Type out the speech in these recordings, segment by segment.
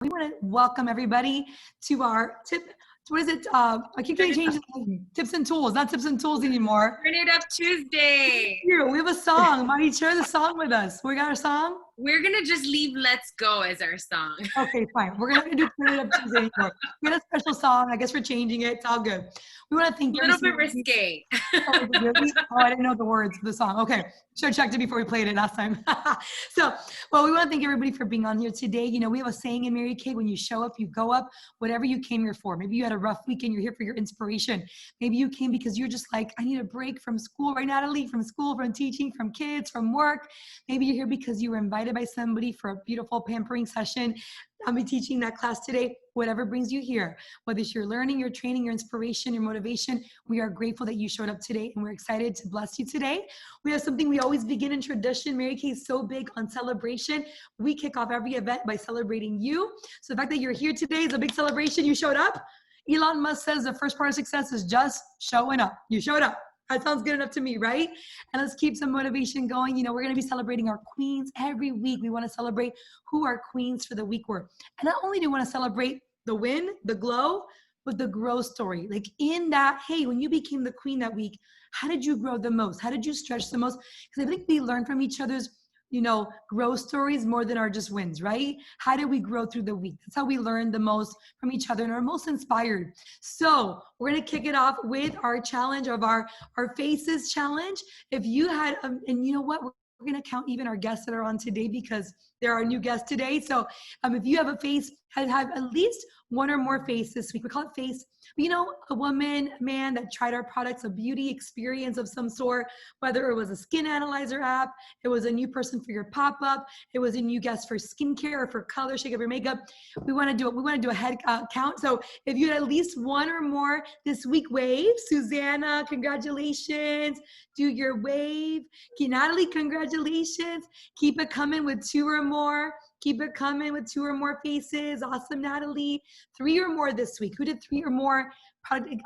We want to welcome everybody to our tip. What is it? I keep getting changed. Tips and tools, not tips and tools anymore. Turn it up Tuesday. Here, we have a song. Marty, share the song with us. We got our song? We're going to just leave Let's Go as our song. Okay, fine. We're not going to do Turn It Up Tuesday anymore. We got a special song. I guess we're changing it. It's all good. We want to thank you. A little bit risque. Oh, really? Oh, I didn't know the words of the song. Okay. Should have checked it before we played it last time. Well, we want to thank everybody for being on here today. You know, we have a saying in Mary Kay, when you show up, you go up, whatever you came here for. Maybe you had a rough weekend, you're here for your inspiration. Maybe you came because you're just like, I need a break from school, right, Natalie? From school, from teaching, from kids, from work. Maybe you're here because you were invited by somebody for a beautiful pampering session. I'll be teaching that class today. Whatever brings you here, whether it's your learning, your training, your inspiration, your motivation, we are grateful that you showed up today, and we're excited to bless you today. We have something we always begin in tradition. Mary Kay is so big on celebration. We kick off every event by celebrating you. So the fact that you're here today is a big celebration. You showed up. Elon Musk says the first part of success is just showing up. You showed up. That sounds good enough to me, right? And let's keep some motivation going. You know, we're going to be celebrating our queens every week. We want to celebrate who our queens for the week were. And not only do we want to celebrate the win, the glow, but the growth story. Like in that, hey, when you became the queen that week, how did you grow the most? How did you stretch the most? Because I think we learn from each other's, you know, growth stories more than our just wins, right? How did we grow through the week? That's how we learn the most from each other and are most inspired. So we're going to kick it off with our challenge of our faces challenge. If you had, and you know what? We're going to count even our guests that are on today because there are new guests today. So if you have a face, have at least one or more face this week. We call it face. But you know, a woman, man that tried our products, a beauty experience of some sort, whether it was a skin analyzer app, it was a new person for your pop-up, it was a new guest for skincare or for color, shake up your makeup. We want to do it. We want to do a head count. So if you had at least one or more this week, wave. Susanna, congratulations. Do your wave. Okay, Natalie, congratulations. Keep it coming with two or more. Keep it coming with two or more faces. Awesome, Natalie. 3 or more this week. Who did 3 or more?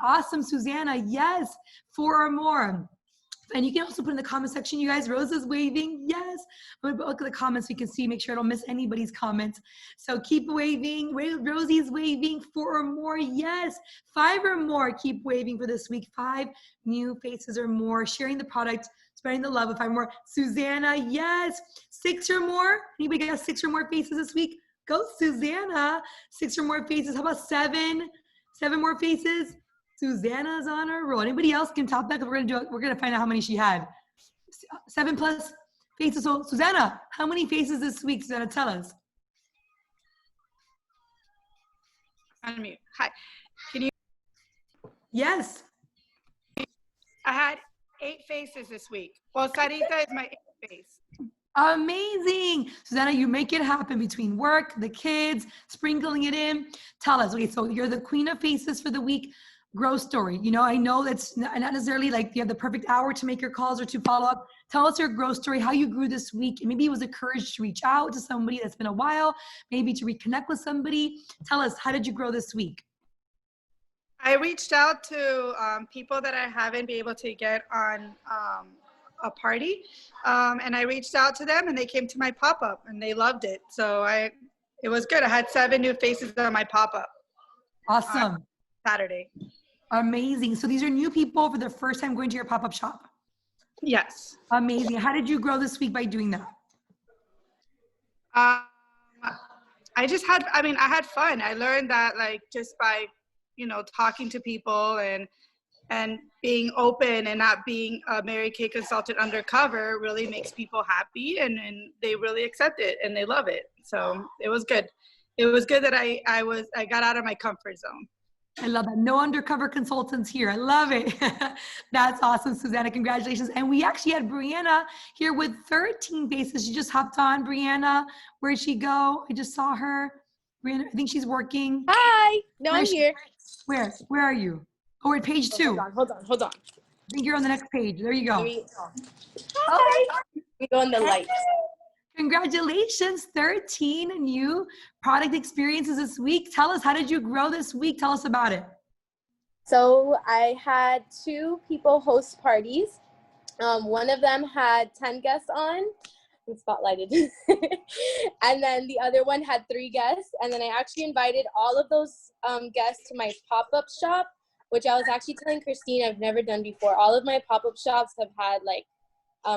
Awesome, Susanna. Yes, 4 or more. And you can also put in the comment section, you guys, Rosa's waving. Yes. I'm going to look at the comments so we can see, make sure I don't miss anybody's comments. So keep waving. Rosie's waving. 4 or more. Yes. 5 or more. Keep waving for this week. 5 new faces or more. Sharing the product. Spreading the love of 5 more. Susanna, yes. 6 or more. Anybody got 6 or more faces this week? Go, Susanna. 6 or more faces. How about 7? 7 more faces. Susanna's on a roll. Anybody else can top that? Because we're gonna do it. We're gonna find out how many she had. 7 plus faces. So Susanna, how many faces this week? Susanna, tell us. Unmute. Hi. Can you? Yes. I had 8 faces this week. Well, Sarita is my 8th face. Amazing. Susanna, you make it happen between work, the kids, sprinkling it in. Tell us. Okay, so you're the queen of faces for the week. Growth story. You know, I know that's not necessarily like you have the perfect hour to make your calls or to follow up. Tell us your growth story, how you grew this week. And maybe it was a courage to reach out to somebody that's been a while, maybe to reconnect with somebody. Tell us, how did you grow this week? I reached out to people that I haven't been able to get on a party. And I reached out to them and they came to my pop-up and they loved it. So it was good. I had 7 new faces on my pop-up. Awesome. Saturday. Amazing. So these are new people for the first time going to your pop-up shop. Yes. Amazing. How did you grow this week by doing that? I just had, I had fun. I learned that like just by, you know, talking to people and being open and not being a Mary Kay consultant undercover really makes people happy and they really accept it and they love it. So it was good. It was good that I got out of my comfort zone. I love that. No undercover consultants here. I love it. That's awesome, Susanna. Congratulations. And we actually had Brianna here with 13 faces. She just hopped on. Brianna, where'd she go? I just saw her. Brianna, I think she's working. Hi. No, I'm here. Where are you? Oh, we're at page 2. Hold on. I think you're on the next page. There you go. Hi. We go in the light. Congratulations, 13 new product experiences this week. Tell us, how did you grow this week? Tell us about it. So I had 2 people host parties. One of them had 10 guests on. spotlighted. And then the other one had 3 guests. And then I actually invited all of those guests to my pop-up shop, which I was actually telling Christine I've never done before. All of my pop-up shops have had like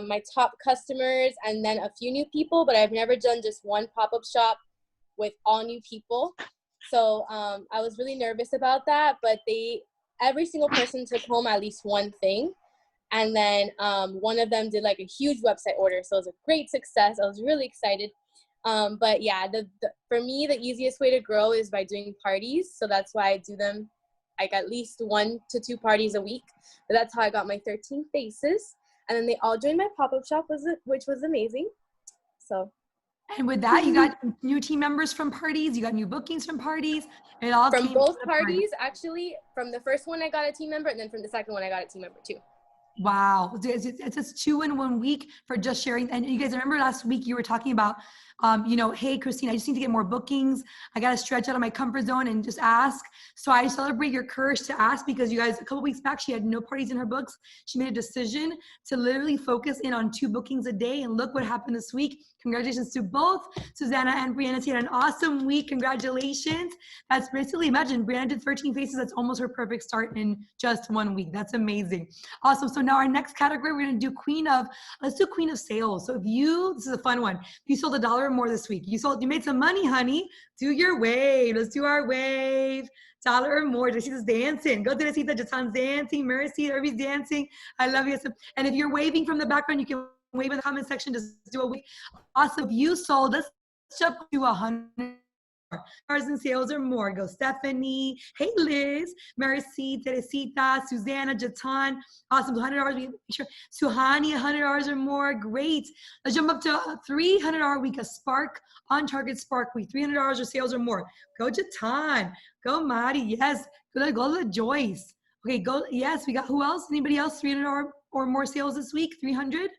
my top customers and then a few new people, but I've never done just one pop-up shop with all new people. So I was really nervous about that, but every single person took home at least one thing. And then one of them did like a huge website order. So it was a great success. I was really excited. But yeah, for me, the easiest way to grow is by doing parties. So that's why I do them like at least 1 to 2 parties a week. But that's how I got my 13 faces. And then they all joined my pop-up shop, which was amazing. So. And with that, you got new team members from parties. You got new bookings from parties. It all From came both from the party. parties, actually. From the first one, I got a team member. And then from the second one, I got a team member too. Wow. It's just 2 in 1 week for just sharing. And you guys remember last week you were talking about, hey, Christine, I just need to get more bookings. I got to stretch out of my comfort zone and just ask. So I celebrate your courage to ask, because you guys, a couple weeks back, she had no parties in her books. She made a decision to literally focus in on 2 bookings a day. And look what happened this week. Congratulations to both Susanna and Brianna. She had an awesome week. Congratulations. That's basically, imagine Brianna did 13 faces. That's almost her perfect start in just 1 week. That's amazing. Awesome. So now our next category, we're going to do let's do Queen of Sales. So this is a fun one. If you sold $1 or more this week, you made some money, honey, do your wave. Let's do our wave. $1 or more. Teresita's dancing. Go, Teresita. Jatan's dancing. Mercy, everybody's dancing. I love you. And if you're waving from the background, you can wave in the comment section. Just do a wave. Awesome. If you sold, let's jump to $100 in sales or more. Go Stephanie. Hey, Liz. Mercy, Teresita, Susanna, Jatan. Awesome. $100. Sure. Suhani, $100 or more. Great. Let's jump up to a $300 week, a Spark on Target Spark week. $300 or sales or more. Go Jatan. Go Mari. Yes. Go Joyce. Okay. Go. Yes. We got who else? Anybody else? $300 or more sales this week? 300.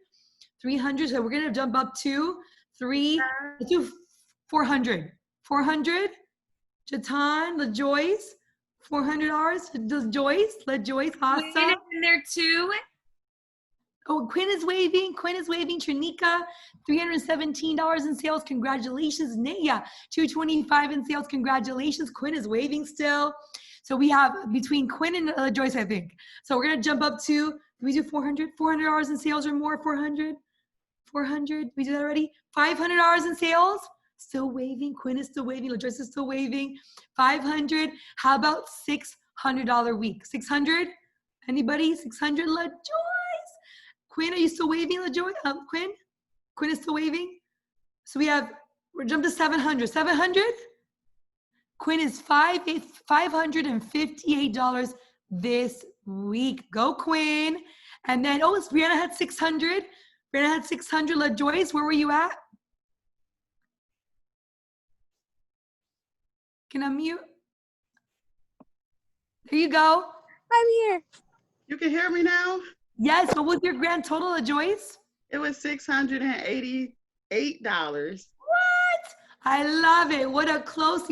300. So we're going to jump up to let's do 400. 400. Jatan, LaJoyce, $400. LaJoyce, awesome. Quinn is in there too. Oh, Quinn is waving. Trinika, $317 in sales. Congratulations. Naya, $225 in sales. Congratulations. Quinn is waving still. So we have between Quinn and LaJoyce, I think. So we're going to jump up to, we do 400? $400 in sales or more? 400? 400? We did that already? $500 in sales? Still waving. Quinn is still waving. LaJoyce is still waving. 500. How about $600 week? 600? Anybody? 600? LaJoyce. Quinn, are you still waving, LaJoyce? Quinn? Quinn is still waving. So we're jumped to 700. 700? Quinn is $558 this week. Go Quinn. And then, Brianna had 600. Brianna had 600. LaJoyce, where were you at? Can I mute? There you go. I'm here. You can hear me now? Yes. What was your grand total, LaJoyce? It was $688. What? I love it. What a close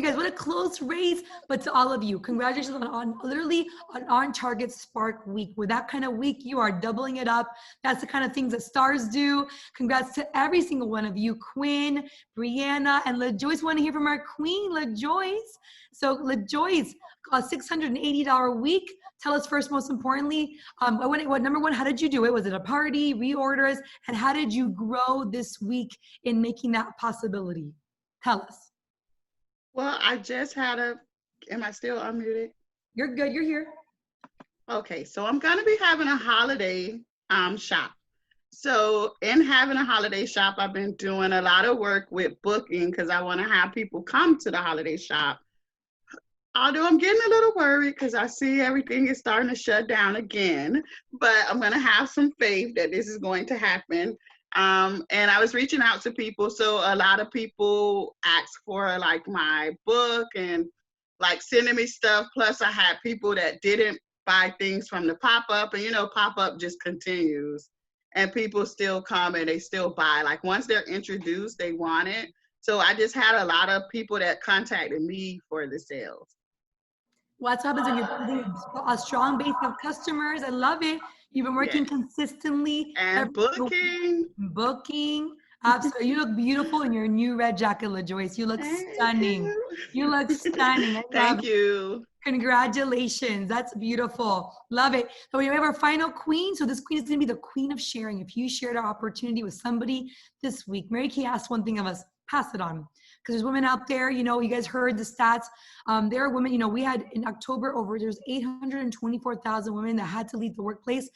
race. But to all of you, congratulations on Target Spark week. With that kind of week, you are doubling it up. That's the kind of things that stars do. Congrats to every single one of you, Quinn, Brianna, and LaJoyce. Want to hear from our queen, LaJoyce. So LaJoyce, a $680 week. Tell us first, most importantly, number one, how did you do it? Was it a party, reorders? And how did you grow this week in making that possibility? Tell us. Well, I just had am I still unmuted? You're good, you're here. Okay, so I'm gonna be having a holiday shop. So in having a holiday shop, I've been doing a lot of work with booking because I wanna have people come to the holiday shop. Although I'm getting a little worried because I see everything is starting to shut down again, but I'm gonna have some faith that this is going to happen. And I was reaching out to people. So a lot of people asked for like my book and like sending me stuff. Plus I had people that didn't buy things from the pop-up, and pop-up just continues and people still come and they still buy. Like once they're introduced, they want it. So I just had a lot of people that contacted me for the sales. What happens when you're building a strong base of customers? I love it. You've been working consistently. And booking. Absolutely. You look beautiful in your new red jacket, LaJoyce. You look Thank stunning. you. You look stunning. I love Thank it. you. Congratulations. That's beautiful. Love it. So we have our final queen. So this queen is going to be the queen of sharing. If you shared our opportunity with somebody this week, Mary Kay asked one thing of us, pass it on. Because there's women out there, you know, you guys heard the stats. There are women, you know, we had in October there's 824,000 women that had to leave the workplace.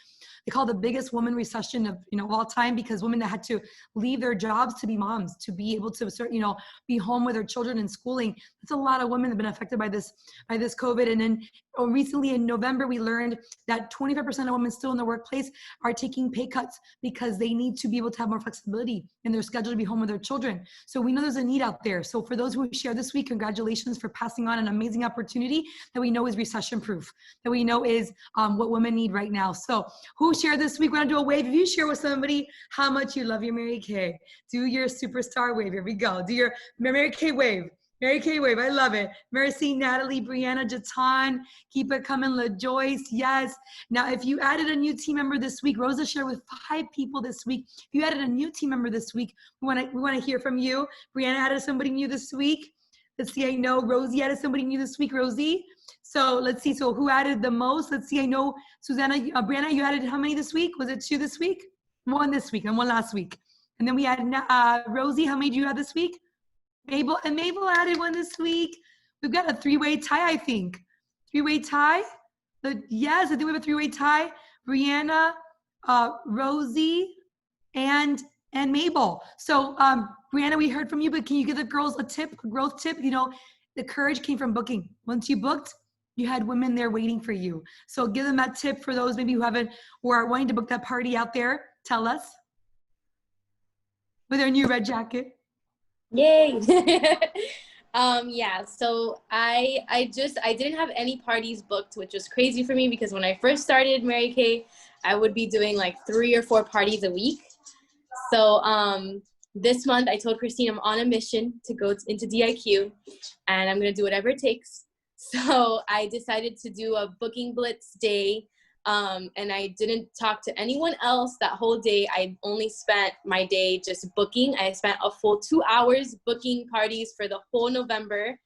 They call it the biggest woman recession of, you know, all time, because women that had to leave their jobs to be moms, to be able to, you know, be home with their children and schooling. That's a lot of women that have been affected by this COVID. And then recently in November, we learned that 25% of women still in the workplace are taking pay cuts because they need to be able to have more flexibility in their schedule to be home with their children. So we know there's a need out there. So for those who share this week, congratulations for passing on an amazing opportunity that we know is recession proof, that we know is what women need right now. So who shared this week? We're gonna do a wave. If you share with somebody how much you love your Mary Kay, do your superstar wave. Here we go. Do your Mary Kay wave. Mary Kay wave, I love it. Mercy, Natalie, Brianna, Jatan, keep it coming, LaJoyce, yes. Now, if you added a new team member this week, Rosa shared with 5 people this week. If you added a new team member this week, we want to hear from you. Brianna added somebody new this week. Let's see, I know Rosie added somebody new this week, Rosie. So let's see, so who added the most? Let's see, I know Susanna, Brianna, you added how many this week? Was it 2 this week? 1 this week and 1 last week. And then we had Rosie, how many did you add this week? Mabel added 1 this week. We've got a 3-way tie, I think. 3-way tie? Yes, I think we have a 3-way tie. Brianna, Rosie, and Mabel. So Brianna, we heard from you, but can you give the girls a growth tip? You know, the courage came from booking. Once you booked, you had women there waiting for you. So give them that tip for those maybe who haven't or are wanting to book that party out there. Tell us. With our new red jacket. Yay. Yeah, so I didn't have any parties booked, which was crazy for me because when I first started Mary Kay, I would be doing like 3 or 4 parties a week. So this month I told Christine I'm on a mission to go into DIQ and I'm going to do whatever it takes. So I decided to do a booking blitz day. And I didn't talk to anyone else that whole day. I only spent my day just booking. I spent a full 2 hours booking parties for the whole November.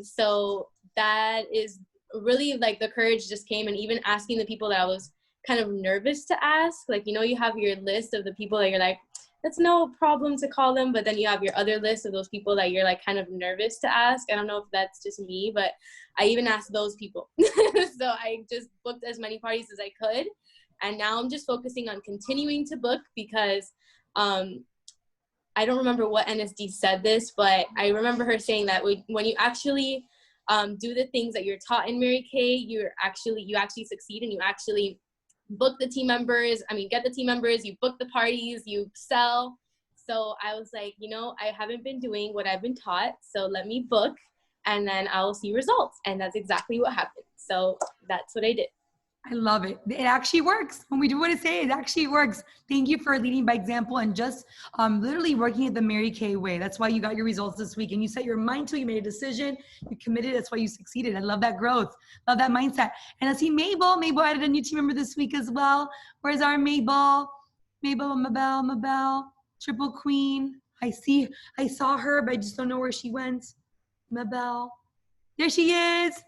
So that is really like the courage just came, and even asking the people that I was kind of nervous to ask, like, you know, you have your list of the people that you're like, that's no problem to call them, but then you have your other list of those people that you're like kind of nervous to ask. I don't know if that's just me, but I even asked those people. So I just booked as many parties as I could. And now I'm just focusing on continuing to book because I don't remember what NSD said this, but I remember her saying that when you actually do the things that you're taught in Mary Kay, you actually succeed, and you actually book the team members. I mean, get the team members, you book the parties, you sell. So I was like, you know, I haven't been doing what I've been taught, so let me book and then I'll see results. And that's exactly what happened. So that's what I did. I love it. It actually works. When we do what it says, it actually works. Thank you for leading by example and just literally working it the Mary Kay way. That's why you got your results this week. And you set your mind to it. You made a decision. You committed. That's why you succeeded. I love that growth. Love that mindset. And I see Mabel. Mabel added a new team member this week as well. Where's our Mabel? Mabel, Triple Queen. I saw her, but I just don't know where she went. Mabel. There she is.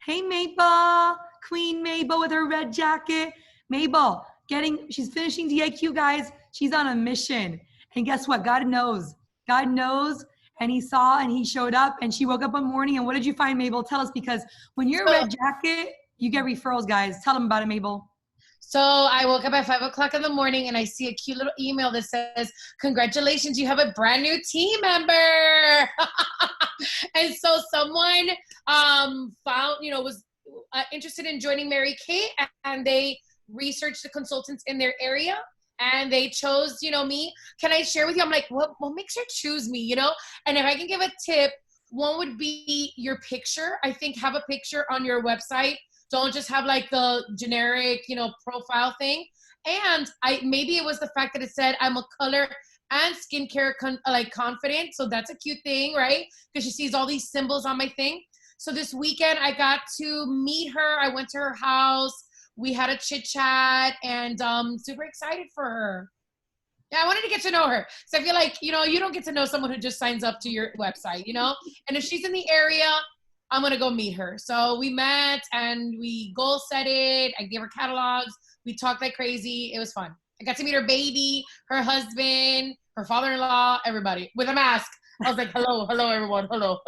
Hey, Mabel. Queen Mabel with her red jacket. Mabel, she's finishing DIQ, guys. She's on a mission. And guess what? God knows. God knows. And he saw and he showed up, and she woke up one morning. And what did you find, Mabel? Tell us, because when you're a red jacket, you get referrals, guys. Tell them about it, Mabel. So I woke up at 5 o'clock in the morning and I see a cute little email that says, congratulations, you have a brand new team member. And so someone found, was interested in joining Mary Kay, and they researched the consultants in their area and they chose, me. Can I share with you? I'm like, what makes her choose me, And if I can give a tip, one would be your picture. I think have a picture on your website. Don't just have like the generic, profile thing. And maybe it was the fact that it said I'm a color and skincare confident. So that's a cute thing, right? Because she sees all these symbols on my thing. So this weekend I got to meet her. I went to her house. We had a chit chat, and super excited for her. Yeah, I wanted to get to know her. So I feel like, you know, you don't get to know someone who just signs up to your website, you know? And if she's in the area, I'm going to go meet her. So we met and we goal set it. I gave her catalogs. We talked like crazy. It was fun. I got to meet her baby, her husband, her father-in-law, everybody with a mask. I was like, hello, everyone. Hello.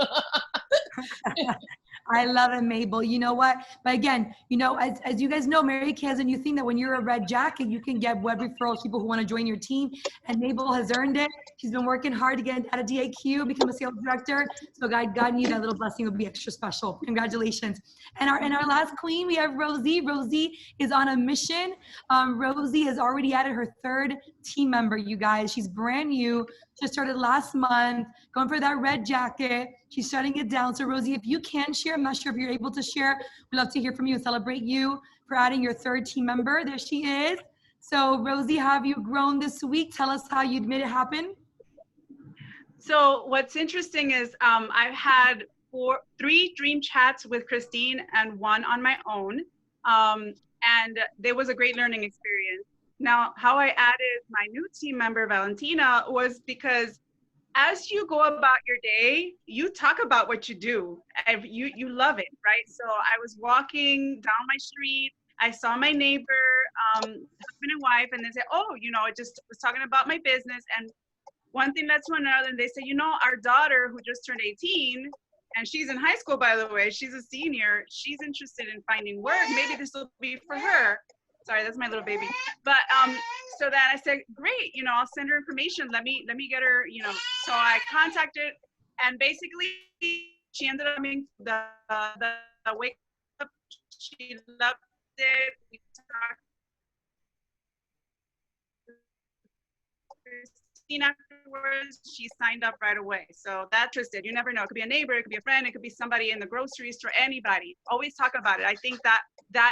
I love it, Mabel. You know what? But again, you know, as you guys know, Mary Kay has a new thing that when you're a red jacket, you can get web referrals, people who want to join your team. And Mabel has earned it. She's been working hard to get out of DAQ, become a sales director. So God knew that little blessing would be extra special. Congratulations. And our last queen, we have Rosie. Rosie is on a mission. Rosie has already added her third team member, you guys. She's brand new. Just started last month, going for that red jacket. She's shutting it down. So Rosie, if you can share, I'm not sure if you're able to share. We'd love to hear from you and celebrate you for adding your third team member. There she is. So Rosie, have you grown this week? Tell us how you made it happen. So what's interesting is I've had three dream chats with Christine and one on my own. And there was a great learning experience. Now, how I added my new team member, Valentina, was because as you go about your day, you talk about what you do. You love it, right? So I was walking down my street. I saw my neighbor, husband and wife, and they said, oh, you know, I just was talking about my business. And one thing led to another, and they said, you know, our daughter who just turned 18, and she's in high school, by the way, she's a senior, she's interested in finding work. Maybe this will be for her. Sorry, that's my little baby. But so that I said, great, you know, I'll send her information. Let me get her, you know. So I contacted, and basically she ended up being the wake up. She loved it. We talked afterwards, she signed up right away. So that's interested. You never know. It could be a neighbor, it could be a friend, it could be somebody in the grocery store, anybody. Always talk about it. I think that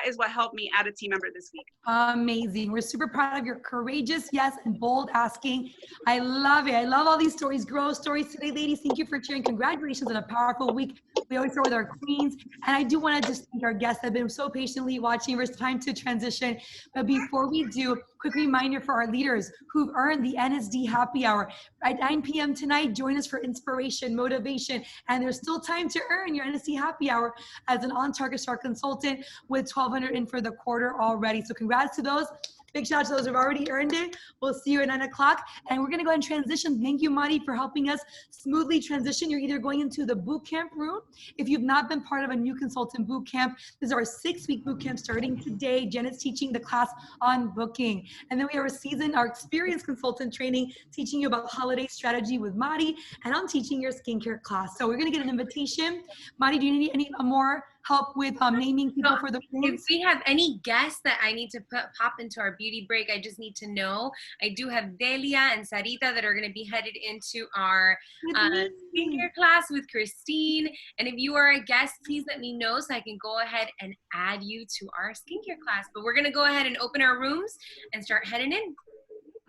is what helped me add a team member this week. Amazing. We're super proud of your courageous, yes, and bold asking. I love it. I love all these stories, growth stories today, ladies. Thank you for sharing. Congratulations on a powerful week. We always start with our queens. And I do want to just thank our guests that have been so patiently watching. It's time to transition. But before we do, quick reminder for our leaders who've earned the NSD Happy Hour. At 9 p.m. tonight, join us for inspiration, motivation, and there's still time to earn your NSD Happy Hour as an on-target star consultant with $1,200 in for the quarter already. So congrats to those. Big shout out to those who've already earned it. We'll see you at 9 o'clock. And we're going to go ahead and transition. Thank you, Mari, for helping us smoothly transition. You're either going into the boot camp room. If you've not been part of a new consultant boot camp, this is our 6-week boot camp starting today. Janet's teaching the class on booking. And then we have our experienced consultant training, teaching you about holiday strategy with Mari. And I'm teaching your skincare class. So we're going to get an invitation. Mari, do you need any more help with naming people for the rooms? If we have any guests that I need to pop into our beauty break, I just need to know. I do have Delia and Sarita that are going to be headed into our skincare class with Christine. And if you are a guest, please let me know so I can go ahead and add you to our skincare class. But we're going to go ahead and open our rooms and start heading in.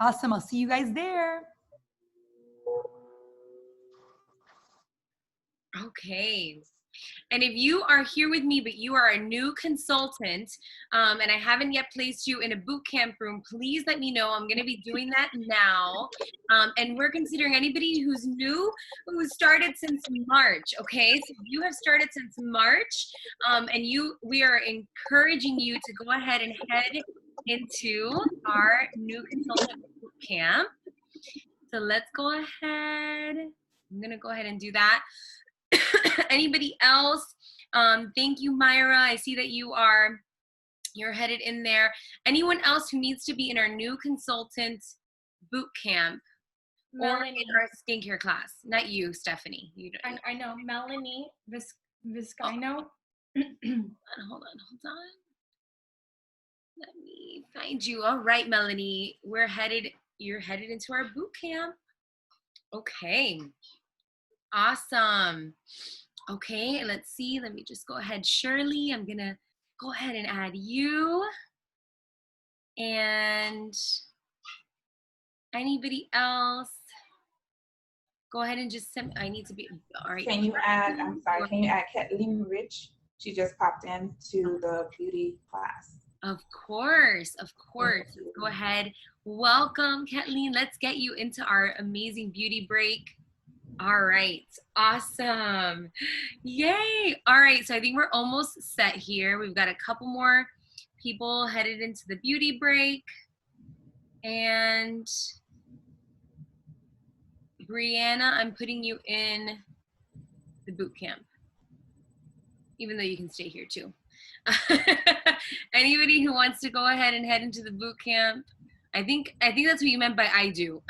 Awesome. I'll see you guys there. Okay. And if you are here with me, but you are a new consultant, and I haven't yet placed you in a boot camp room, please let me know. I'm going to be doing that now. And we're considering anybody who's new, who started since March. Okay, so if you have started since March, and we are encouraging you to go ahead and head into our new consultant boot camp. So let's go ahead. I'm going to go ahead and do that. Anybody else? Thank you, Myra. I see that you're headed in there. Anyone else who needs to be in our new consultant boot camp or in our skincare class? Not you, Stephanie. You don't. I know Melanie Vizcaino. Hold on. Let me find you. All right, Melanie. You're headed into our boot camp. Okay. Awesome. Okay, let's see. Let me just go ahead. Shirley, I'm going to go ahead and add you. And anybody else? Go ahead and just send. I need to be. All right. Can you add Kathleen Rich? She just popped into the beauty class. Of course, of course. Let's go ahead. Welcome, Kathleen. Let's get you into our amazing beauty break. All right, awesome. Yay. All right, so I think we're almost set here. We've got a couple more people headed into the beauty break. And Brianna, I'm putting you in the boot camp, even though you can stay here too. Anybody who wants to go ahead and head into the boot camp, I think that's what you meant by I do.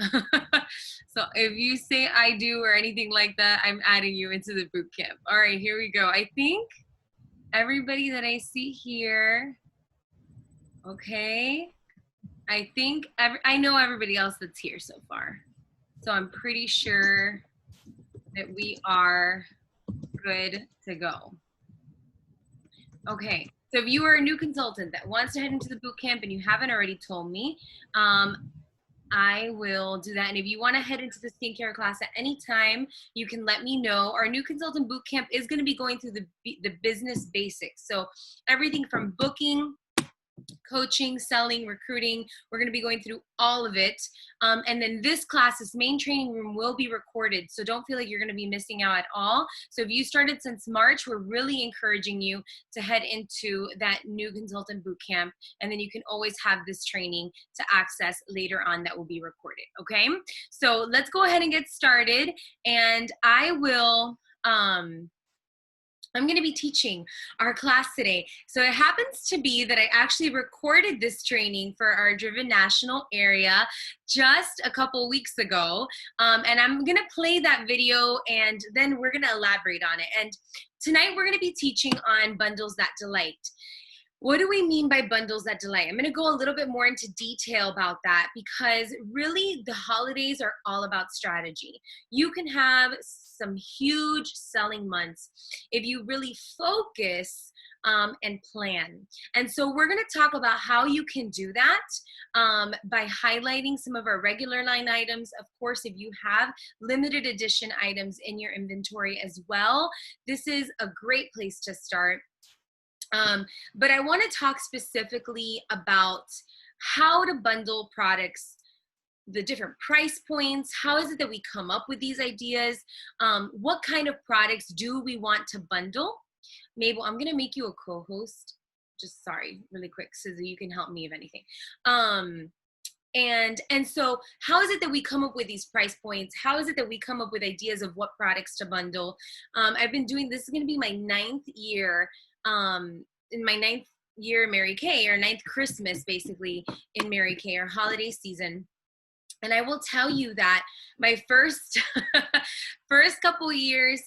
So if you say I do or anything like that, I'm adding you into the boot camp. All right, here we go. I think everybody that I see here, okay. I think I know everybody else that's here so far. So I'm pretty sure that we are good to go. Okay, so if you are a new consultant that wants to head into the boot camp and you haven't already told me, I will do that. And if you want to head into the skincare class at any time, you can let me know. Our new consultant boot camp is going to be going through the business basics. So everything from booking, coaching, selling, recruiting, we're going to be going through all of it. And then this class, this main training room will be recorded. So don't feel like you're going to be missing out at all. So if you started since March, we're really encouraging you to head into that new consultant boot camp. And then you can always have this training to access later on that will be recorded. Okay. So let's go ahead and get started. And I will, I'm going to be teaching our class today. So it happens to be that I actually recorded this training for our Driven National area just a couple weeks ago. And I'm going to play that video and then we're going to elaborate on it. And tonight we're going to be teaching on bundles that delight. What do we mean by bundles that delight? I'm going to go a little bit more into detail about that because really the holidays are all about strategy. You can have some huge selling months if you really focus and plan. And so we're going to talk about how you can do that by highlighting some of our regular line items. Of course, if you have limited edition items in your inventory as well, this is a great place to start. But I want to talk specifically about how to bundle products, the different price points. How is it that we come up with these ideas? What kind of products do we want to bundle? Mabel, I'm going to make you a co-host. Just sorry, really quick, so that you can help me if anything. And so how is it that we come up with these price points? How is it that we come up with ideas of what products to bundle? I've been doing, this is going to be my 9th year, in my 9th year Mary Kay, or 9th Christmas basically in Mary Kay, or holiday season. And I will tell you that my first couple years,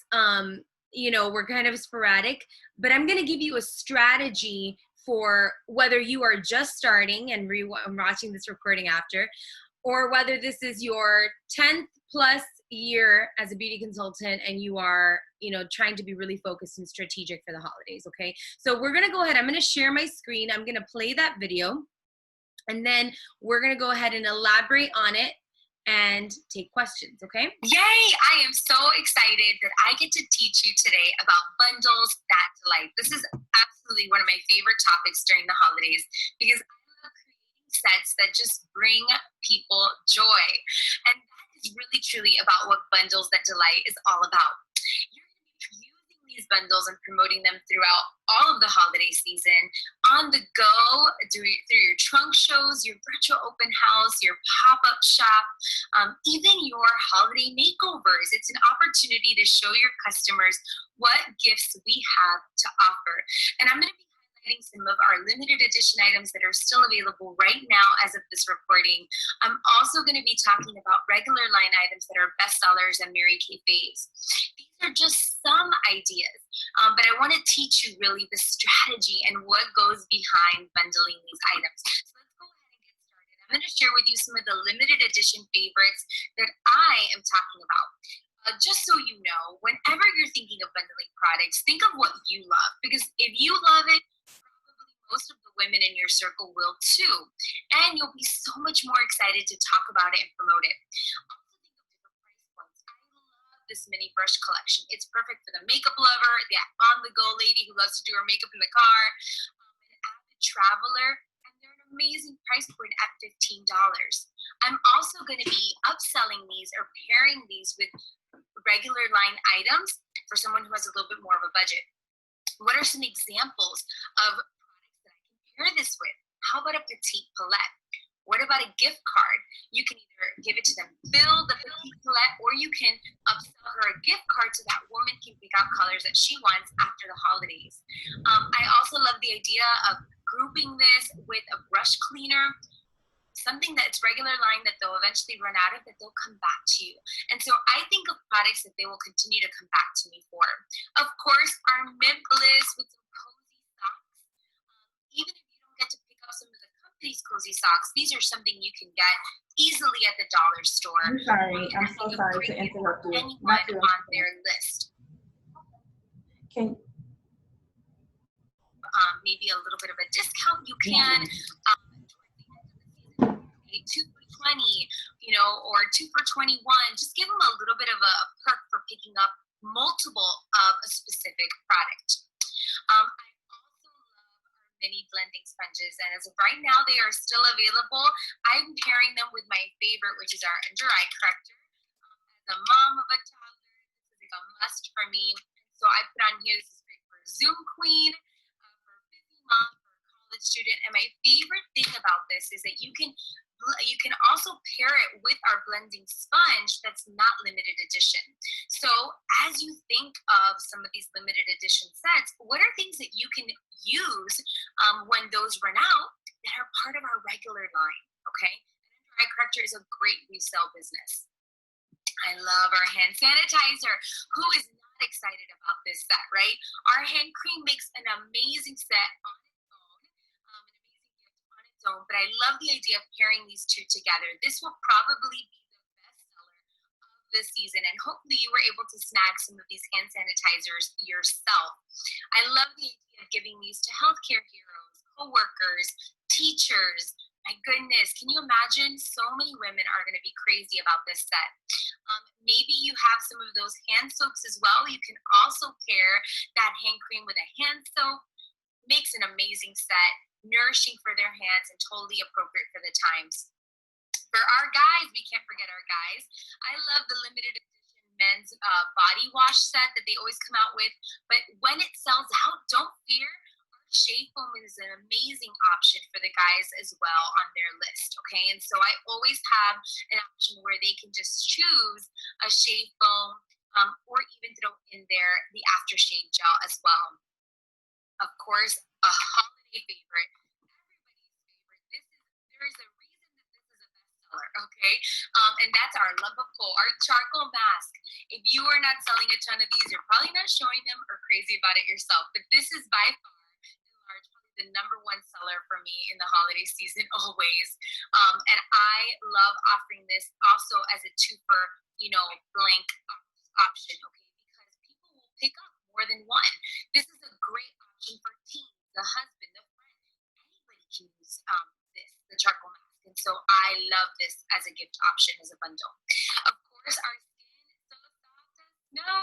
you know, were kind of sporadic, but I'm going to give you a strategy for whether you are just starting and watching this recording after, or whether this is your 10th plus year as a beauty consultant and you are, you know, trying to be really focused and strategic for the holidays. Okay. So we're going to go ahead. I'm going to share my screen. I'm going to play that video and then we're going to go ahead and elaborate on it and take questions. Okay. Yay! I am so excited that I get to teach you today about bundles that delight. This is absolutely one of my favorite topics during the holidays because I love creating sets that just bring people joy. And that is really truly about what bundles that delight is all about. You're going to be using these bundles and promoting them throughout all of the holiday season, on the go, through your trunk shows, your virtual open house, your pop-up shop, even your holiday makeovers. It's an opportunity to show your customers what gifts we have to offer. And I'm going to be highlighting some of our limited edition items that are still available right now as of this recording. I'm also going to be talking about regular line items that are bestsellers and Mary Kay faves. These are just some ideas, but I want to teach you really the strategy and what goes behind bundling these items. So let's go ahead and get started. I'm going to share with you some of the limited edition favorites that I am talking about. Just so you know, whenever you're thinking of bundling products, think of what you love, because if you love it, probably most of the women in your circle will too, and you'll be so much more excited to talk about it and promote it. Also think of different price points. I love this mini brush collection. It's perfect for the makeup lover, the on-the-go lady who loves to do her makeup in the car, an avid Traveler, and they're an amazing price point at $15. I'm also going to be upselling these or pairing these with regular line items for someone who has a little bit more of a budget. What are some examples of products that I can pair this with? How about a Petite Palette? What about a gift card? You can either give it to them, fill the Petite Palette, or you can upsell her a gift card so that woman can pick out colors that she wants after the holidays. I also love the idea of grouping this with a brush cleaner, something that's regular line that they'll eventually run out of, that they'll come back to you. And so I think of products that they will continue to come back to me for. Of course, our Mint Bliss with some cozy socks. Even if you don't get to pick up some of the company's cozy socks, these are something you can get easily at the dollar store. I'm sorry. I'm so sorry to interrupt you. Anyone on their list. Can maybe a little bit of a discount you can. 2 for 20, or 2 for 21. Just give them a little bit of a perk for picking up multiple of a specific product. I also love our mini blending sponges, and as of right now, they are still available. I'm pairing them with my favorite, which is our under eye corrector. As a mom of a toddler, this is like a must for me. So I put on here, this is great for a Zoom queen, for a busy mom, for a college student. And my favorite thing about this is that you can also pair it with our blending sponge that's not limited edition. So as you think of some of these limited edition sets, what are things that you can use when those run out that are part of our regular line, okay? An under eye corrector is a great resale business. I love our hand sanitizer. Who is not excited about this set, right? Our hand cream makes an amazing set on but I love the idea of pairing these two together. This will probably be the best seller of the season, and hopefully you were able to snag some of these hand sanitizers yourself. I love the idea of giving these to healthcare heroes, coworkers, teachers. My goodness, can you imagine? So many women are going to be crazy about this set. Maybe you have some of those hand soaps as well. You can also pair that hand cream with a hand soap. Makes an amazing set. Nourishing for their hands and totally appropriate for the times. For our guys, we can't forget our guys. I love the limited edition men's body wash set that they always come out with. But when it sells out, don't fear. Our shave foam is an amazing option for the guys as well on their list, okay? And so I always have an option where they can just choose a shave foam or even throw in there the aftershave gel as well. Of course, a holiday favorite, everybody's favorite. There is a reason that this is a bestseller, okay? And that's our lump of coal, our charcoal mask. If you are not selling a ton of these, you're probably not showing them or crazy about it yourself. But this is by far and large probably the #1 seller for me in the holiday season always. And I love offering this also as a 2 for blank option, okay? Because people will pick up more than one. This is a great option for teens, the husband, the friend. Anybody can use the charcoal mask. And so I love this as a gift option, as a bundle. Of course, our skin is so soft as snow.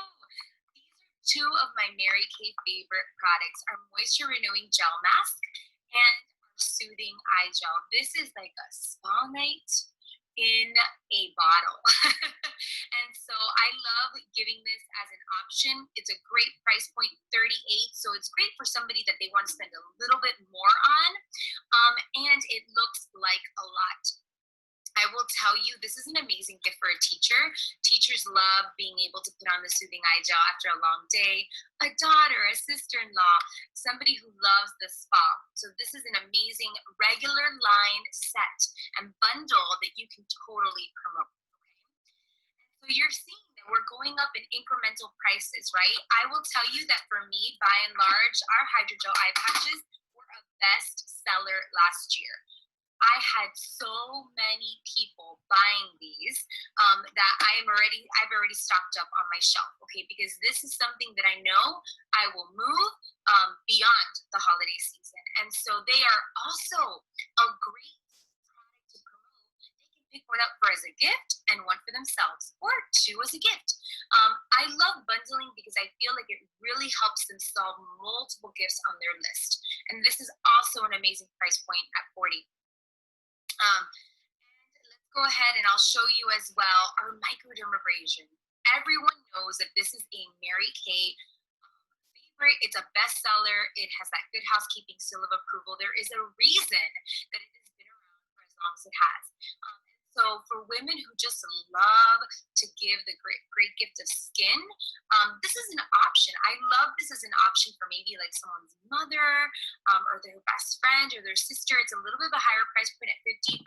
These are 2 of my Mary Kay favorite products, our Moisture Renewing Gel Mask and our Soothing Eye Gel. This is like a spa night in a bottle. And so I love giving this as an option. It's a great price point, $38. So it's great for somebody that they want to spend a little bit more on. And it looks like a lot. I will tell you, this is an amazing gift for a teacher. Teachers love being able to put on the Soothing Eye Gel after a long day. A daughter, a sister-in-law, somebody who loves the spa. So this is an amazing regular line set and bundle that you can totally promote. Okay? So you're seeing that we're going up in incremental prices, right? I will tell you that for me, by and large, our Hydrogel eye patches were a best seller last year. I had so many people buying these that I've already stocked up on my shelf, okay? Because this is something that I know I will move beyond the holiday season. And so they are also a great product to promote. They can pick one up as a gift and one for themselves, or 2 as a gift. I love bundling because I feel like it really helps them solve multiple gifts on their list. And this is also an amazing price point at $40. And let's go ahead and I'll show you as well our microdermabrasion. Everyone knows that this is a Mary Kay favorite. It's a bestseller. It has that Good Housekeeping seal of approval. There is a reason that it has been around for as long as it has. So for women who just love to give the great gift of skin, this is an option. I love this as an option for maybe like someone's mother or their best friend or their sister. It's a little bit of a higher price point at $55,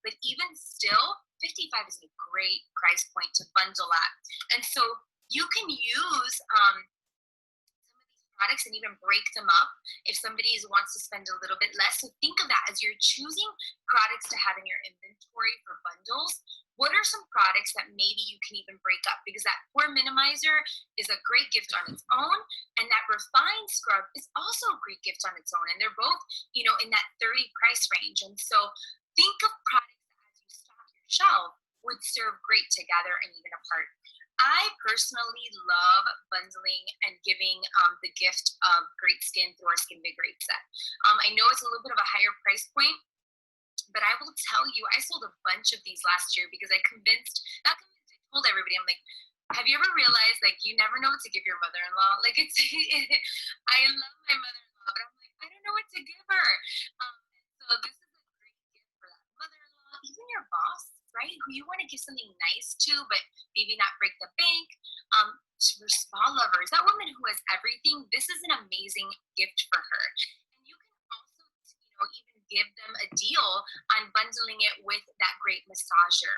but even still, $55 is a great price point to bundle at. And so you can use products and even break them up if somebody wants to spend a little bit less. So think of that as you're choosing products to have in your inventory for bundles. What are some products that maybe you can even break up? Because that pore minimizer is a great gift on its own, and that refined scrub is also a great gift on its own. And they're both, in that $30 price range. And so think of products that as you stock your shelf would serve great together and even apart. I personally love bundling and giving the gift of great skin through our SkinVigorate set. I know it's a little bit of a higher price point, but I will tell you, I sold a bunch of these last year because I I told everybody, I'm like, have you ever realized, like, you never know what to give your mother-in-law? Like, I love my mother-in-law, but I'm like, I don't know what to give her. So this is a great gift for that mother-in-law, even your boss, right? Who you want to give something nice to, but maybe not break the bank. For spa lovers, that woman who has everything, this is an amazing gift for her. And you can also, even give them a deal on bundling it with that great massager.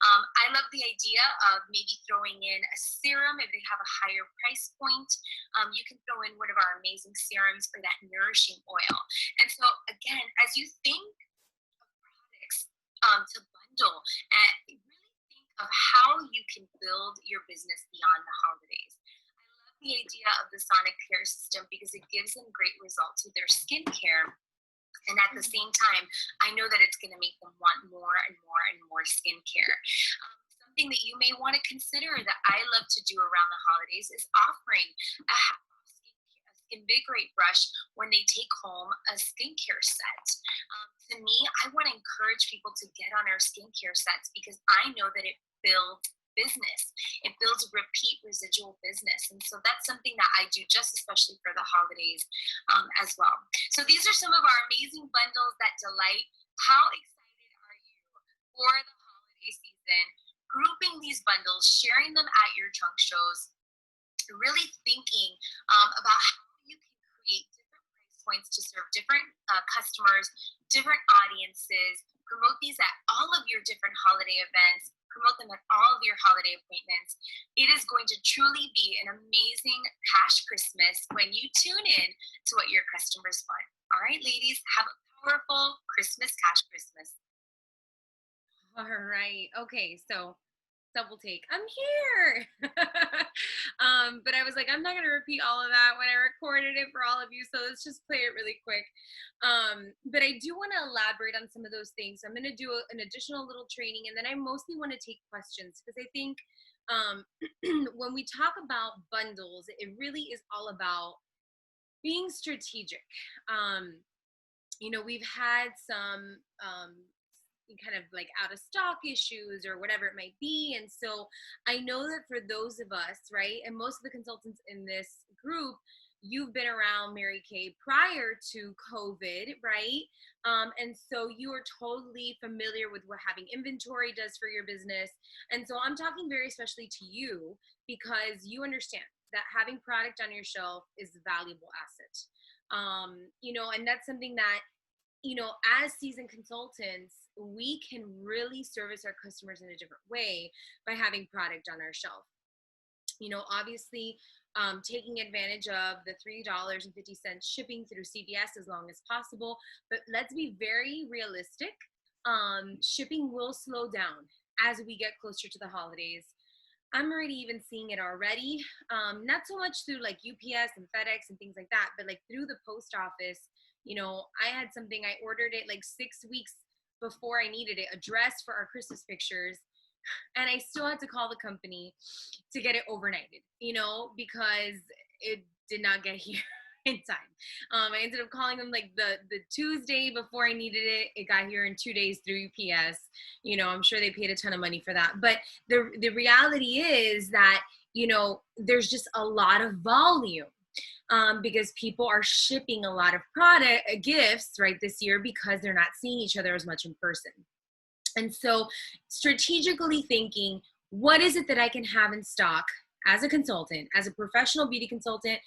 I love the idea of maybe throwing in a serum if they have a higher price point. You can throw in one of our amazing serums or that nourishing oil. And so again, as you think of products to bundle, and really think of how you can build your business beyond the holidays. I love the idea of the Sonic Care system because it gives them great results with their skincare. And at the same time, I know that it's going to make them want more and more and more skincare. Something that you may want to consider that I love to do around the holidays is offering a SkinVigorate brush when they take home a skincare set. To me, I want to encourage people to get on our skincare sets because I know that it builds business. It builds repeat residual business. And so that's something that I do just especially for the holidays as well. So these are some of our amazing bundles that delight. How excited are you for the holiday season? Grouping these bundles, sharing them at your trunk shows, really thinking about how you can create different price points to serve different customers, different audiences, promote these at all of your different holiday events, promote them at all of your holiday appointments. It is going to truly be an amazing cash Christmas when you tune in to what your customers want. All right, ladies, have a powerful Christmas cash Christmas. All right. Okay. So double take. I'm here. But I was like, I'm not going to repeat all of that when I recorded it for all of you. So let's just play it really quick. But I do want to elaborate on some of those things. I'm going to do an additional little training, and then I mostly want to take questions because I think when we talk about bundles, it really is all about being strategic. We've had some kind of like out of stock issues or whatever it might be. And so I know that for those of us, right, and most of the consultants in this group, you've been around Mary Kay prior to COVID, right? And so you are totally familiar with what having inventory does for your business. And so I'm talking very especially to you because you understand that having product on your shelf is a valuable asset. And that's something that, as seasoned consultants, we can really service our customers in a different way by having product on our shelf. Obviously, taking advantage of the $3.50 shipping through CVS as long as possible. But let's be very realistic. Shipping will slow down as we get closer to the holidays. I'm already even seeing it already. Not so much through like UPS and FedEx and things like that, but like through the post office. I had something, I ordered it like 6 weeks before I needed it, a dress for our Christmas pictures. And I still had to call the company to get it overnighted, because it did not get here. in time. I ended up calling them like the Tuesday before I needed it. It got here in 2 days through UPS. You know, I'm sure they paid a ton of money for that. But the reality is that, you know, there's just a lot of volume. Because people are shipping a lot of gifts right this year because they're not seeing each other as much in person. And so strategically thinking, what is it that I can have in stock as a consultant, as a professional beauty consultant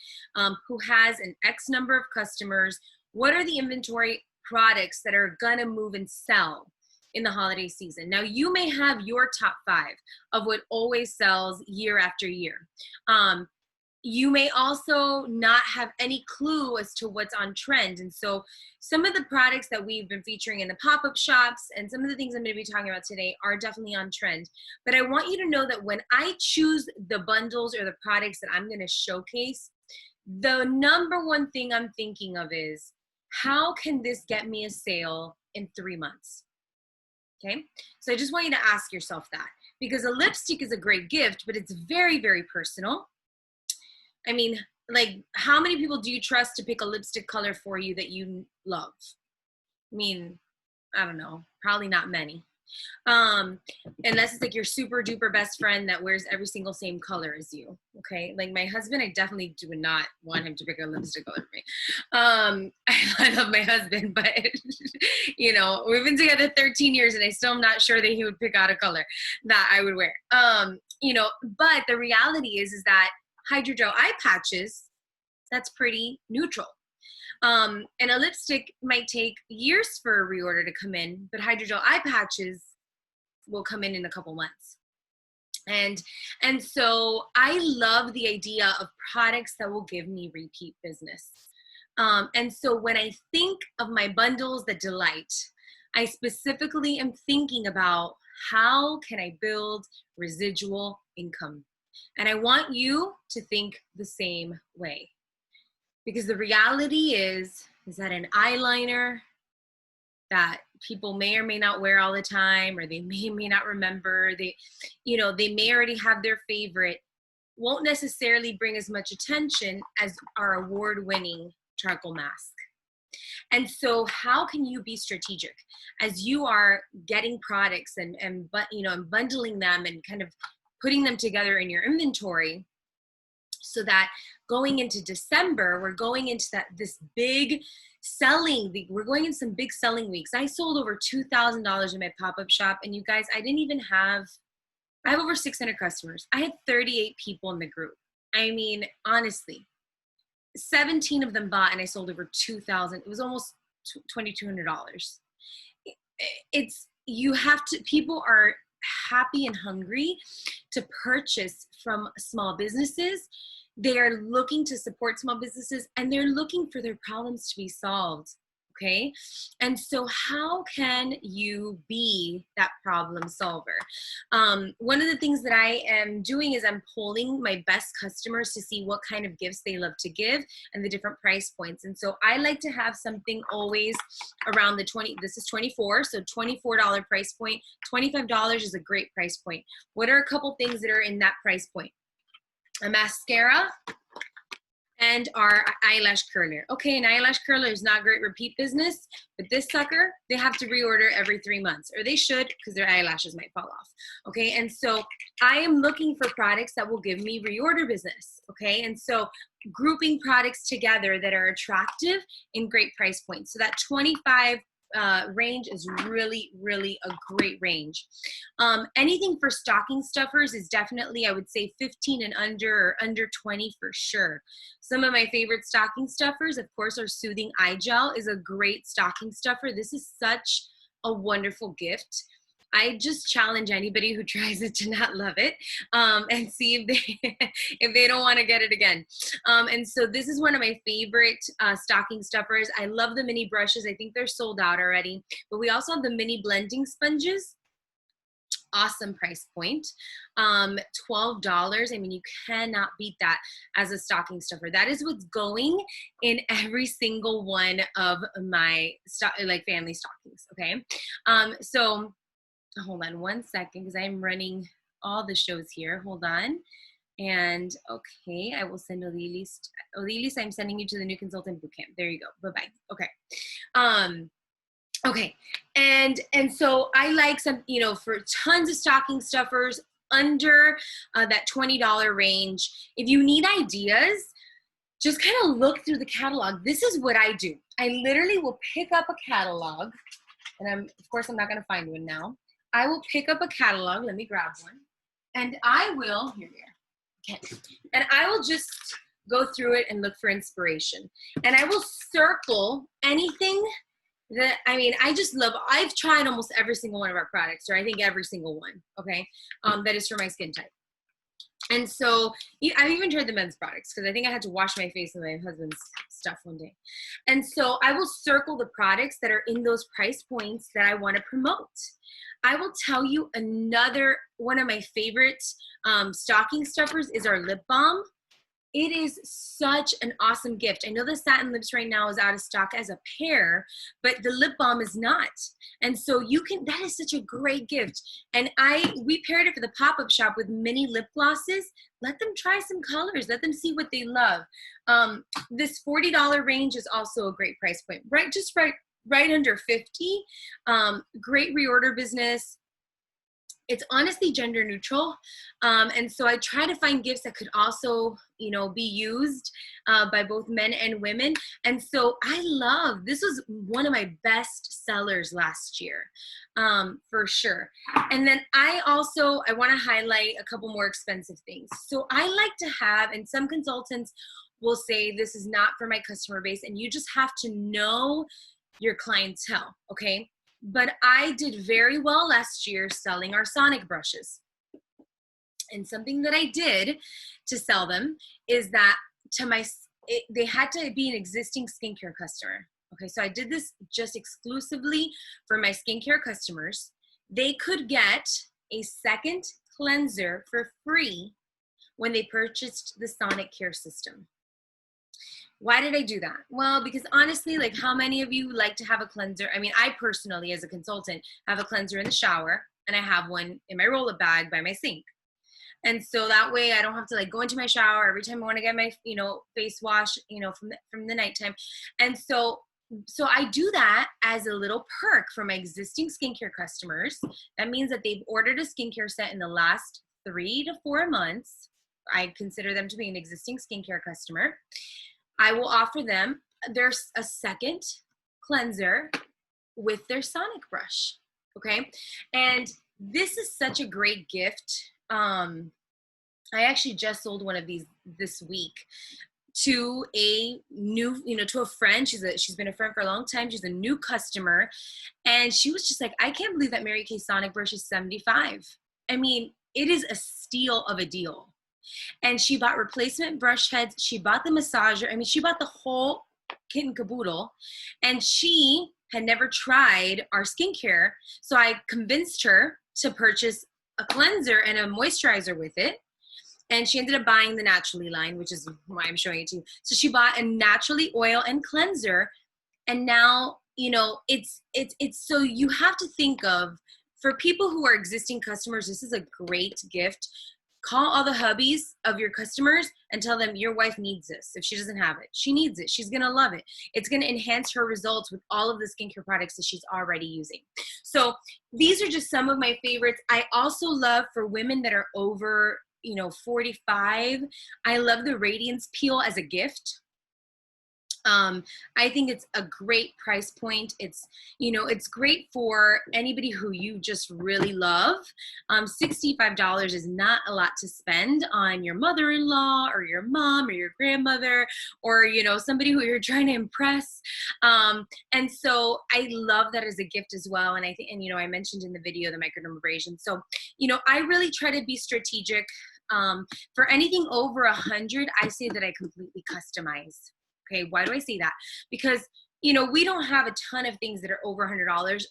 who has an X number of customers? What are the inventory products that are gonna move and sell in the holiday season? Now, you may have your top 5 of what always sells year after year. You may also not have any clue as to what's on trend. And so some of the products that we've been featuring in the pop-up shops and some of the things I'm going to be talking about today are definitely on trend. But I want you to know that when I choose the bundles or the products that I'm going to showcase, the number one thing I'm thinking of is, how can this get me a sale in 3 months? Okay, so I just want you to ask yourself that, because a lipstick is a great gift, but it's very, very personal. I mean, like, how many people do you trust to pick a lipstick color for you that you love? I mean, I don't know, probably not many. Unless it's like your super duper best friend that wears every single same color as you, okay? Like my husband, I definitely do not want him to pick a lipstick color for me. I love my husband, but you know, we've been together 13 years and I still am not sure that he would pick out a color that I would wear. You know, but the reality is that hydrogel eye patches, that's pretty neutral. And a lipstick might take years for a reorder to come in, but hydrogel eye patches will come in a couple months. And so I love the idea of products that will give me repeat business. And so when I think of my bundles that delight, I specifically am thinking about, how can I build residual income? And I want you to think the same way. Because the reality is that an eyeliner that people may or may not wear all the time, or they may or may not remember, they may already have their favorite, won't necessarily bring as much attention as our award-winning charcoal mask. And so how can you be strategic as you are getting products and bundling them and kind of putting them together in your inventory, so that going into December, we're going into this big selling week. We're going into some big selling weeks. I sold over $2,000 in my pop-up shop, and you guys, I have over 600 customers. I had 38 people in the group. I mean, honestly, 17 of them bought, and I sold over 2,000. It was almost $2,200. People are happy and hungry to purchase from small businesses. They are looking to support small businesses, and they're looking for their problems to be solved. Okay. And so how can you be that problem solver? One of the things that I am doing is I'm polling my best customers to see what kind of gifts they love to give and the different price points. And so I like to have something always around this is 24, so $24 price point. $25 is a great price point. What are a couple things that are in that price point? A mascara and our eyelash curler. Okay, an eyelash curler is not great repeat business, but this sucker, they have to reorder every 3 months, or they should, because their eyelashes might fall off. Okay, and so I am looking for products that will give me reorder business. Okay, and so grouping products together that are attractive in great price points. So that 25 range is really, really a great range. Anything for stocking stuffers is definitely, I would say 15 and under, or under 20 for sure. Some of my favorite stocking stuffers, of course, are Soothing Eye Gel is a great stocking stuffer. This is such a wonderful gift. I just challenge anybody who tries it to not love it, and see if they don't want to get it again. And so this is one of my favorite stocking stuffers. I love the mini brushes. I think they're sold out already, but we also have the mini blending sponges. Awesome price point. $12. I mean, you cannot beat that as a stocking stuffer. That is what's going in every single one of my family stockings. Okay. So hold on one second, because I'm running all the shows here. Hold on. And okay, I will send Odilis. Odilis, I'm sending you to the new consultant bootcamp. There you go. Bye-bye. Okay. Okay. And so I like some, you know, for tons of stocking stuffers under that $20 range. If you need ideas, just kind of look through the catalog. This is what I do. I literally will pick up a catalog, and of course I'm not going to find one now. I will pick up a catalog. Let me grab one. And I will, here we are. Okay. And I will just go through it and look for inspiration. And I will circle anything that, I mean, I just love, I've tried almost every single one of our products, or I think every single one, okay, that is for my skin type. And so I've even tried the men's products because I think I had to wash my face with my husband's stuff one day. And so I will circle the products that are in those price points that I want to promote. I will tell you another one of my favorite stocking stuffers is our lip balm. It is such an awesome gift. I know the satin lips right now is out of stock as a pair, but the lip balm is not. And so that is such a great gift. And we paired it for the pop-up shop with mini lip glosses. Let them try some colors. Let them see what they love. This $40 range is also a great price point, right under 50. Great reorder business. It's honestly gender neutral. And so I try to find gifts that could also, you know, be used by both men and women. And so this was one of my best sellers last year, for sure. And then I want to highlight a couple more expensive things. So I like to have, and some consultants will say this is not for my customer base, and you just have to know your clientele, okay? But I did very well last year selling our Sonic brushes. And something that I did to sell them is that they had to be an existing skincare customer. Okay, so I did this just exclusively for my skincare customers. They could get a second cleanser for free when they purchased the Sonic Care system. Why did I do that? Well, because honestly, like, how many of you like to have a cleanser? I mean, I personally, as a consultant, have a cleanser in the shower, and I have one in my roll-up bag by my sink. And so that way I don't have to like go into my shower every time I want to get my, you know, face wash, you know, from the nighttime. And so I do that as a little perk for my existing skincare customers. That means that they've ordered a skincare set in the last 3 to 4 months. I consider them to be an existing skincare customer. I will offer them a second cleanser with their Sonic brush, okay? And this is such a great gift. I actually just sold one of these this week to a new, you know, to a friend. She's been a friend for a long time. She's a new customer. And she was just like, I can't believe that Mary Kay Sonic brush is $75. I mean, it is a steal of a deal. And she bought replacement brush heads. She bought the massager. I mean, she bought the whole kit and caboodle. And she had never tried our skincare. So I convinced her to purchase a cleanser and a moisturizer with it. And she ended up buying the Naturally line, which is why I'm showing it to you. So she bought a Naturally oil and cleanser. And now, you know, it's so you have to think of, for people who are existing customers, this is a great gift. Call all the hubbies of your customers and tell them your wife needs this. If she doesn't have it, she needs it. She's going to love it. It's going to enhance her results with all of the skincare products that she's already using. So these are just some of my favorites. I also love, for women that are over, you know, 45, I love the Radiance Peel as a gift. I think it's a great price point. It's, you know, it's great for anybody who you just really love. $65 is not a lot to spend on your mother-in-law or your mom or your grandmother or, you know, somebody who you're trying to impress. And so I love that as a gift as well. And I think, and, you know, I mentioned in the video, the microdermabrasion. So, you know, I really try to be strategic. For anything over 100, I say that I completely customize. Okay, why do I say that? Because, you know, we don't have a ton of things that are over $100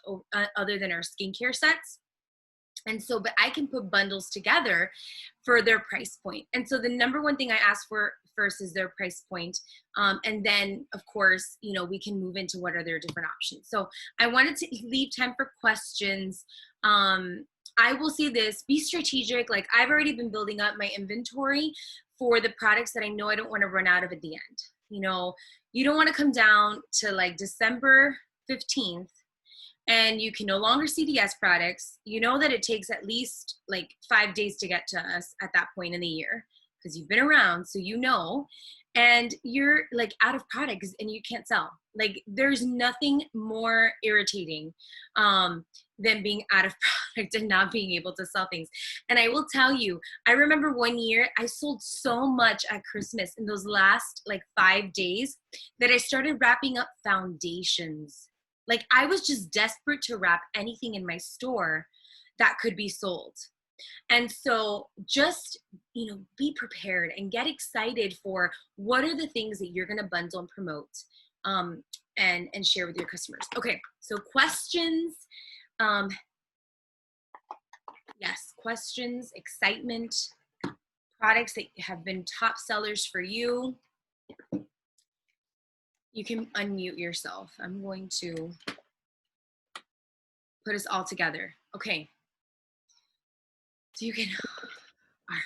other than our skincare sets. And so, but I can put bundles together for their price point. And so the number one thing I ask for first is their price point. And then, of course, you know, we can move into what are their different options. So I wanted to leave time for questions. I will say this, be strategic. Like I've already been building up my inventory for the products that I know I don't want to run out of at the end. You know, you don't want to come down to like December 15th and you can no longer see DS products. You know that it takes at least like 5 days to get to us at that point in the year because you've been around, so you know, and you're like out of products and you can't sell. Like there's nothing more irritating than being out of product and not being able to sell things. And I will tell you, I remember one year I sold so much at Christmas in those last like 5 days that I started wrapping up foundations. Like I was just desperate to wrap anything in my store that could be sold. And so just, you know, be prepared and get excited for what are the things that you're going to bundle and promote and share with your customers. Okay, so questions. Yes, questions, excitement, products that have been top sellers for you. You can unmute yourself. I'm going to put us all together. Okay. So you can, all right.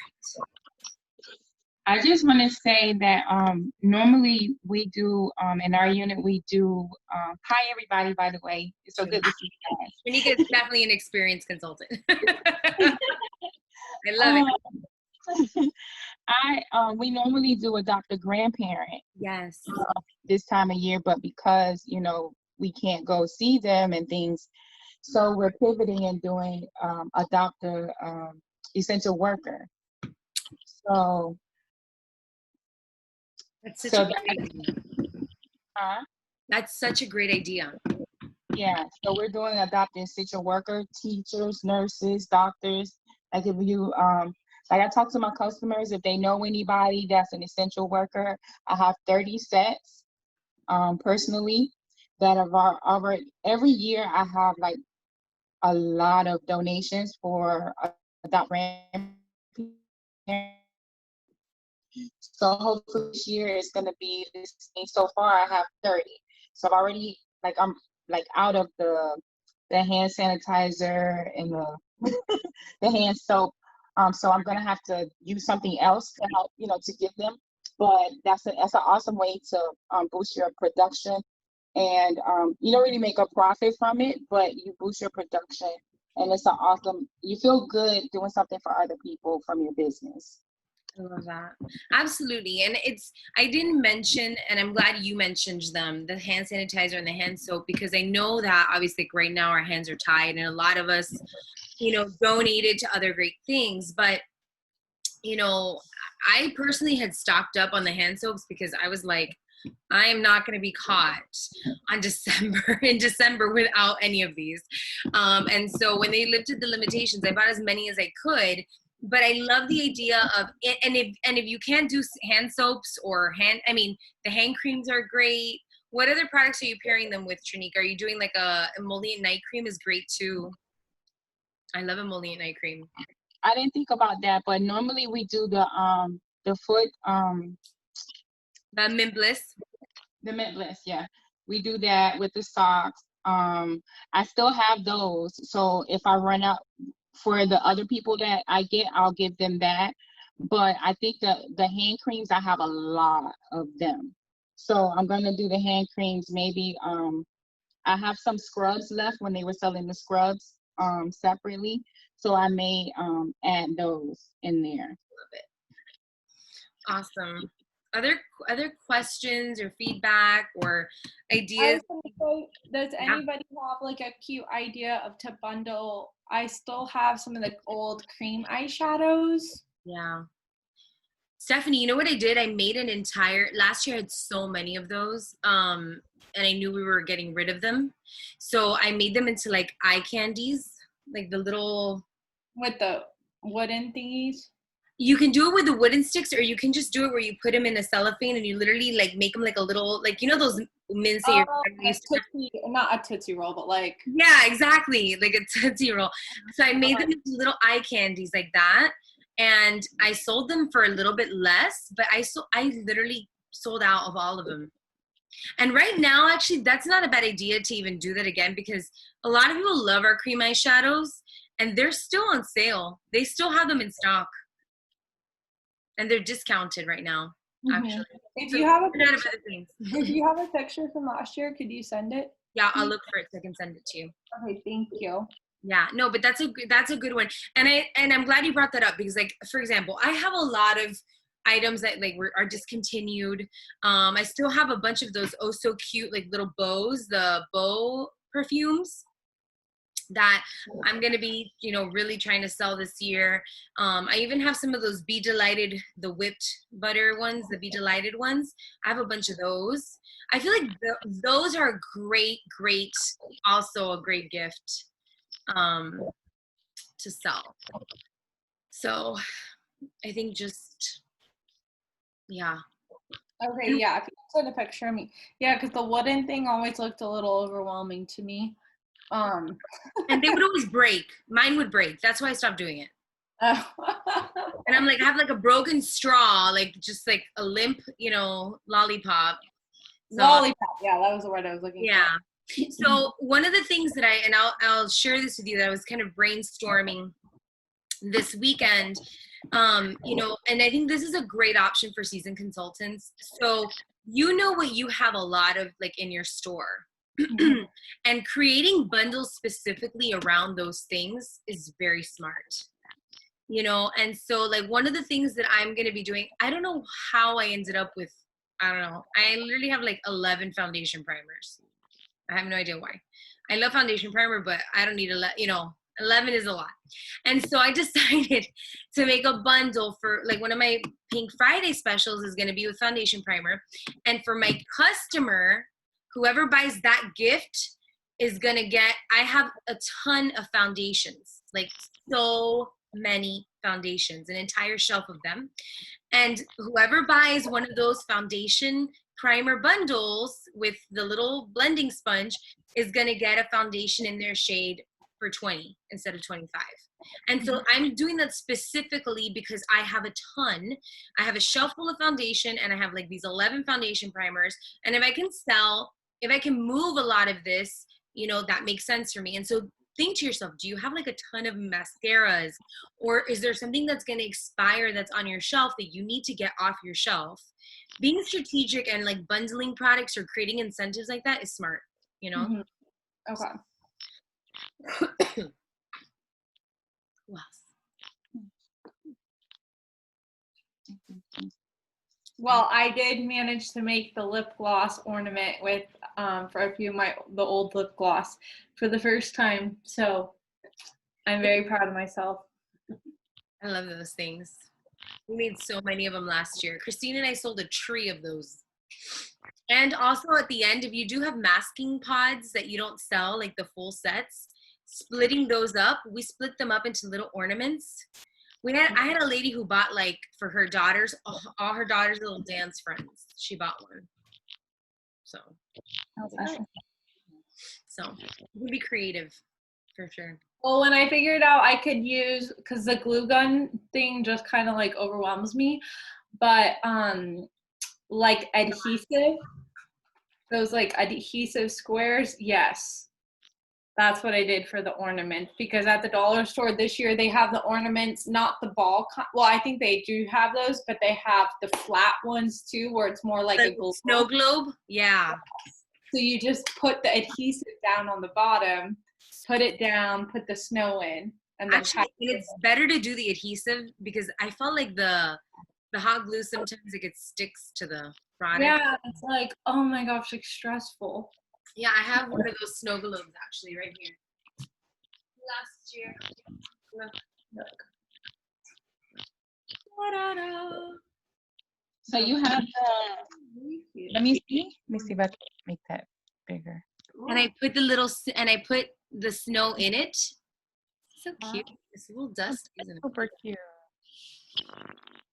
I just want to say that normally we do, in our unit, we do, hi everybody, by the way. It's so good to see you guys. Shanika is definitely an experienced consultant. I love it. We normally do adopt a grandparent. Yes. This time of year, but because, you know, we can't go see them and things, so we're pivoting and doing adopt a essential worker. So that's such a great idea. That's such a great idea. Yeah, so we're doing adopt an essential worker, teachers, nurses, doctors. Like if you like I talk to my customers, if they know anybody that's an essential worker, I have 30 sets personally that have already, every year I have like a lot of donations for adopt grandparents. So hopefully this year it's gonna be this thing. So far I have 30. So I've already I'm out of the hand sanitizer and the hand soap. So I'm gonna have to use something else to help, you know, to give them. But that's an awesome way to boost your production, and you don't really make a profit from it, but you boost your production, and it's an awesome. You feel good doing something for other people from your business. I love that. Absolutely. And I didn't mention, and I'm glad you mentioned them, the hand sanitizer and the hand soap, because I know that obviously right now our hands are tied and a lot of us, you know, donated to other great things. But, you know, I personally had stocked up on the hand soaps because I was like, I am not going to be caught in December without any of these. And so when they lifted the limitations, I bought as many as I could. But I love the idea of it, and if you can't do hand soaps or the hand creams are great. What other products are you pairing them with, Trinika? Are you doing like a emollient night cream is great too. I love emollient night cream. I didn't think about that, but normally we do the foot the Mint Bliss. The Mint Bliss, yeah. We do that with the socks. I still have those, so if I run out for the other people that I get, I'll give them that. But I think the hand creams, I have a lot of them. So I'm gonna do the hand creams. Maybe I have some scrubs left when they were selling the scrubs separately. So I may add those in there. Love it. Awesome. Other questions or feedback or ideas? I was gonna say, does anybody have like a cute idea of to bundle? I still have some of the old cream eyeshadows. Yeah. Stephanie, you know what I did? I made last year I had so many of those. And I knew we were getting rid of them. So I made them into like eye candies, like the little. With the wooden thingies? You can do it with the wooden sticks, or you can just do it where you put them in a cellophane and you literally like make them like a little, like, you know, those mints that not a Tootsie Roll, but like. Yeah, exactly. Like a Tootsie Roll. So I made them into little eye candies like that. And I sold them for a little bit less, but I literally sold out of all of them. And right now, actually, that's not a bad idea to even do that again, because a lot of people love our cream eyeshadows and they're still on sale. They still have them in stock. And they're discounted right now, actually. If So you have a run out of picture, other things. if you have a picture from last year, could you send it? Yeah, I'll look for it so I can send it to you. Okay, thank you. Yeah, no, but that's a good one. And I'm glad you brought that up, because, like, for example, I have a lot of items that like are discontinued. I still have a bunch of those oh so cute like little bows, the bow perfumes that I'm gonna be, really trying to sell this year. I even have some of those Be Delighted, the whipped butter ones, the Be Delighted ones. I have a bunch of those. I feel like those are a great, also a great gift to sell. So I think just, yeah. Okay, yeah, if you send a picture of me. Yeah, because the wooden thing always looked a little overwhelming to me. And they would always break. Mine would break. That's why I stopped doing it. And I'm like, I have like a broken straw, like just like a limp, lollipop. So, lollipop. Yeah, that was the word I was looking for. Yeah. So one of the things that I'll share this with you, that I was kind of brainstorming this weekend, and I think this is a great option for seasoned consultants. So what you have a lot of like in your store. And creating bundles specifically around those things is very smart, and so like one of the things that I'm going to be doing, I don't know how I ended up with, I literally have like 11 foundation primers. I have no idea why. I love foundation primer, but I don't need 11 is a lot. And so I decided to make a bundle for like one of my Pink Friday specials is going to be with foundation primer. And for my customer, whoever buys that gift is going to get, I have a ton of foundations, like so many foundations, an entire shelf of them. And whoever buys one of those foundation primer bundles with the little blending sponge is going to get a foundation in their shade for 20 instead of 25. And so I'm doing that specifically because I have a ton. I have a shelf full of foundation and I have like these 11 foundation primers. And if I can move a lot of this, that makes sense for me. And so think to yourself, do you have like a ton of mascaras, or is there something that's going to expire that's on your shelf that you need to get off your shelf? Being strategic and like bundling products or creating incentives like that is smart, Okay. Who else? Well, I did manage to make the lip gloss ornament with for a few of the old lip gloss for the first time. So I'm very proud of myself. I love those things. We made so many of them last year. Christine and I sold a tree of those. And also at the end, if you do have masking pods that you don't sell, like the full sets, splitting those up, we split them up into little ornaments. I had a lady who bought like for her daughters, all her daughters' little dance friends. She bought one. So, you can be creative for sure. Well, when I figured out I could use, because the glue gun thing just kind of like overwhelms me, but like adhesive, those like adhesive squares, yes. That's what I did for the ornaments, because at the dollar store this year, they have the ornaments, not the ball. Well, I think they do have those, but they have the flat ones too, where it's more like a globe. Snow globe? Yeah. So you just put the adhesive down on the bottom, put it down, put the snow in. And then actually, it's better to do the adhesive, because I felt like the hot glue, sometimes it sticks to the product. Yeah, it's like, oh my gosh, like stressful. Yeah, I have one of those snow globes actually right here. Last year. Look. So you have the, let me see if I can make that bigger. And I put the snow in it. So cute. It's a little dust. Super cute.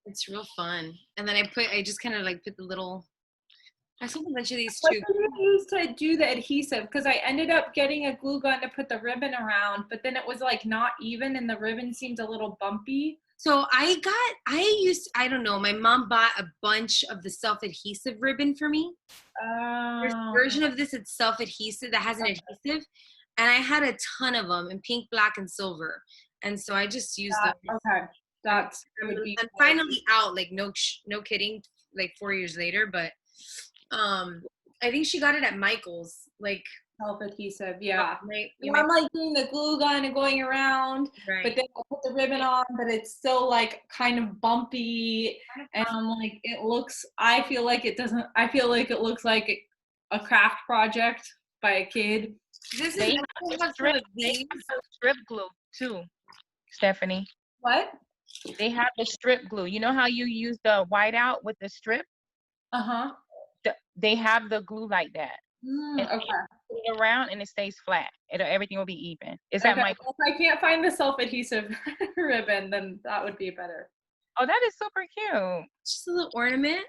It's real fun. And then I just kind of like put the little, I sold a bunch of these too. What did you use to do the adhesive? Because I ended up getting a glue gun to put the ribbon around, but then it was like not even and the ribbon seemed a little bumpy. So I don't know, my mom bought a bunch of the self-adhesive ribbon for me. version of this. It's self-adhesive that has an adhesive, and I had a ton of them in pink, black, and silver, and so I just used them. Okay, that's I'm would be finally out, like no kidding, like 4 years later, but I think she got it at Michael's, like self-adhesive. Yeah. you I'm like doing the glue gun and going around, right. but then I put the ribbon on, but it's still like kind of bumpy, and I'm like, it looks. I feel like it doesn't. I feel like it looks like a craft project by a kid. This They is have strip glue too, Stephanie. What? They have the strip glue. You know how you use the whiteout with the strip? Uh-huh. They have the glue like that. And Okay. put it around and it stays flat. Everything will be even. Is Okay. that my? Well, if I can't find the self-adhesive ribbon, then that would be better. Oh, that is super cute. just a little ornament,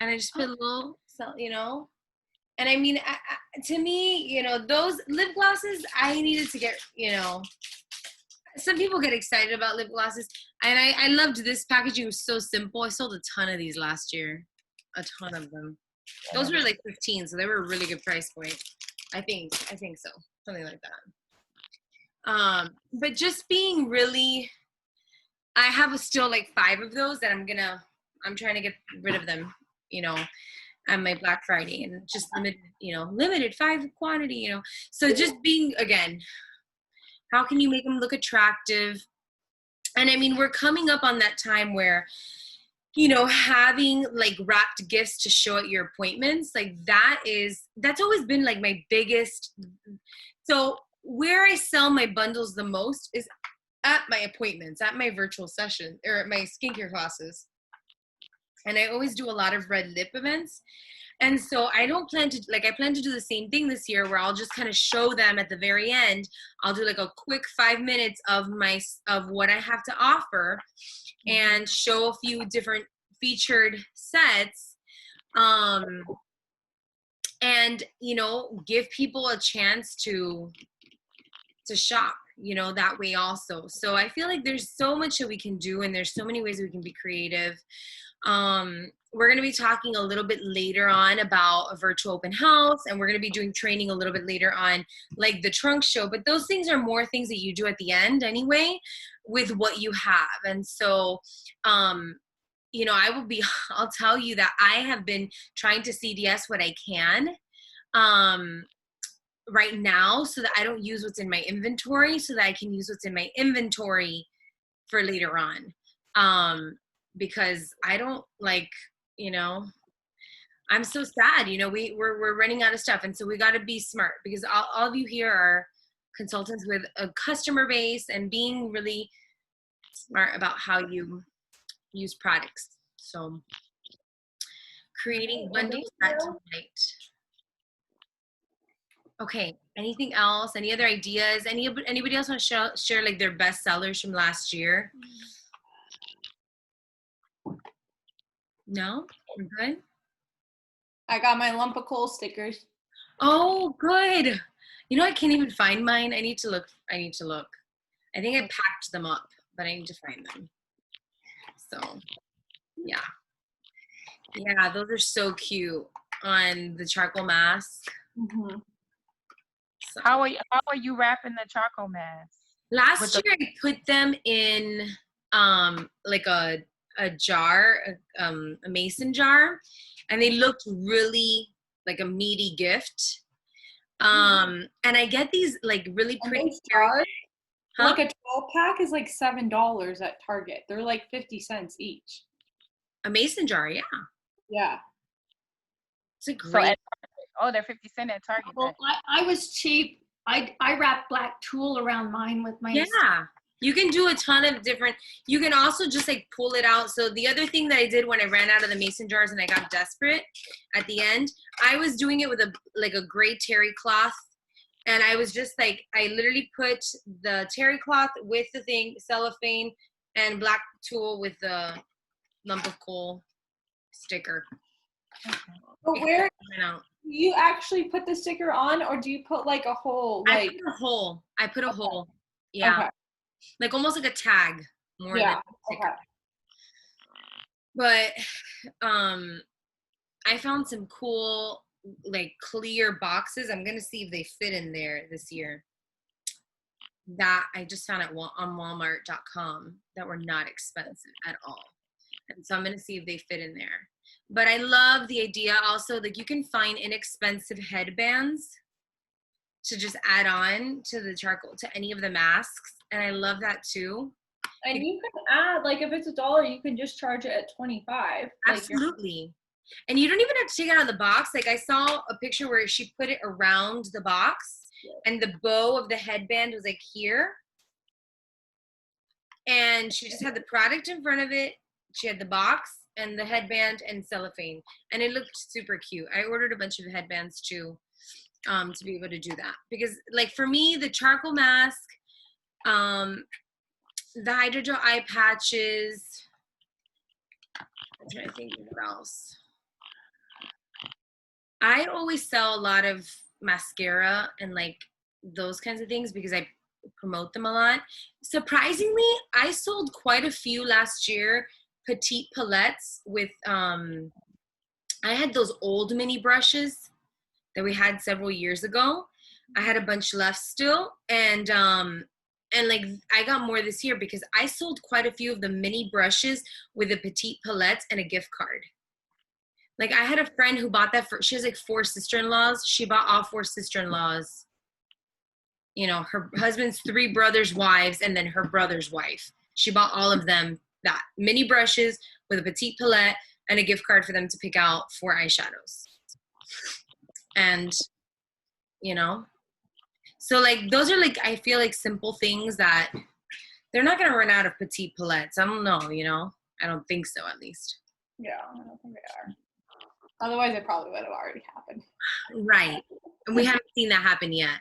and I just put a little, and I mean, to me, those lip glosses, I needed to get, some people get excited about lip glosses, and I loved this packaging. It was so simple. I sold a ton of these last year, a ton of them. Those were like 15, so they were a really good price point. I think so, something like that. But just being really, I have still like 5 of those that I'm trying to get rid of them, on my Black Friday, and just limited 5 quantity, So just being, again, how can you make them look attractive? And I mean, we're coming up on that time where, having like wrapped gifts to show at your appointments, like that's always been like my biggest. So where I sell my bundles the most is at my appointments, at my virtual session, or at my skincare classes. And I always do a lot of red lip events. And so I plan to do the same thing this year, where I'll just kind of show them at the very end. I'll do like a quick 5 minutes of what I have to offer, and show a few different featured sets, and give people a chance to shop, that way also. So I feel like there's so much that we can do, and there's so many ways we can be creative. We're going to be talking a little bit later on about a virtual open house, and we're going to be doing training a little bit later on, like the trunk show. But those things are more things that you do at the end anyway, with what you have. And so, I'll tell you that I have been trying to CDS what I can right now, so that I don't use what's in my inventory, so that I can use what's in my inventory for later on. Because I don't I'm so sad, we're running out of stuff. And so we got to be smart, because all of you here are consultants with a customer base, and being really smart about how you use products. So creating bundles that delight. Okay, anything else? Any other ideas? Anybody else want to share like their best sellers from last year? No? We're good? I got my lump of coal stickers. Oh, good. I can't even find mine. I need to look. I think I packed them up, but I need to find them. So, yeah. Yeah, those are so cute on the charcoal mask. Mm-hmm. So. How are you wrapping the charcoal mask? Last year I put them in like a jar, a mason jar, and they looked really like a meaty gift. And I get these like really pretty jars. Like a 12-pack is like $7 at Target. They're like 50 cents each. A mason jar, yeah. Yeah. It's a great. They're 50 cents at Target. Well, I was cheap. I wrapped black tulle around mine with my. Yeah. You can do a ton of different, you can also just like pull it out. So the other thing that I did when I ran out of the mason jars and I got desperate at the end, I was doing it with a gray terry cloth. And I was just like, I literally put the terry cloth with the thing, cellophane, and black tulle with the lump of coal sticker. But where do you actually put the sticker on, or do you put like a hole? I put a hole. I put a hole. Yeah. Okay. Like almost like a tag more than a sticker. Okay. But I found some cool like clear boxes. I'm gonna see if they fit in there this year. That I just found on Walmart.com that were not expensive at all. And so I'm gonna see if they fit in there. But I love the idea also, like you can find inexpensive headbands to just add on to the charcoal, to any of the masks. And I love that too. And you can add, like if it's $1, you can just charge it at 25. Absolutely. And you don't even have to take it out of the box. Like I saw a picture where she put it around the box and the bow of the headband was like here. And she just had the product in front of it. She had the box and the headband and cellophane. And it looked super cute. I ordered a bunch of headbands too, to be able to do that. Because like for me, the charcoal mask, the hydrogel eye patches, I'm trying to think of what else. I always sell a lot of mascara and like those kinds of things because I promote them a lot. Surprisingly, I sold quite a few last year, petite palettes with, I had those old mini brushes that we had several years ago. I had a bunch left still. And like I got more this year because I sold quite a few of the mini brushes with the petite palettes and a gift card. Like I had a friend who bought that she has like 4 sister-in-laws. She bought all 4 sister-in-laws, you know, her husband's 3 brothers' wives, and then her brother's wife. She bought all of them that mini brushes with a petite palette and a gift card for them to pick out 4 eyeshadows. And, you know, so like those are like, I feel like simple things that they're not going to run out of petite palettes. I don't know, you know, I don't think so at least. Yeah, I don't think they are. Otherwise, it probably would have already happened. Right. And we haven't seen that happen yet.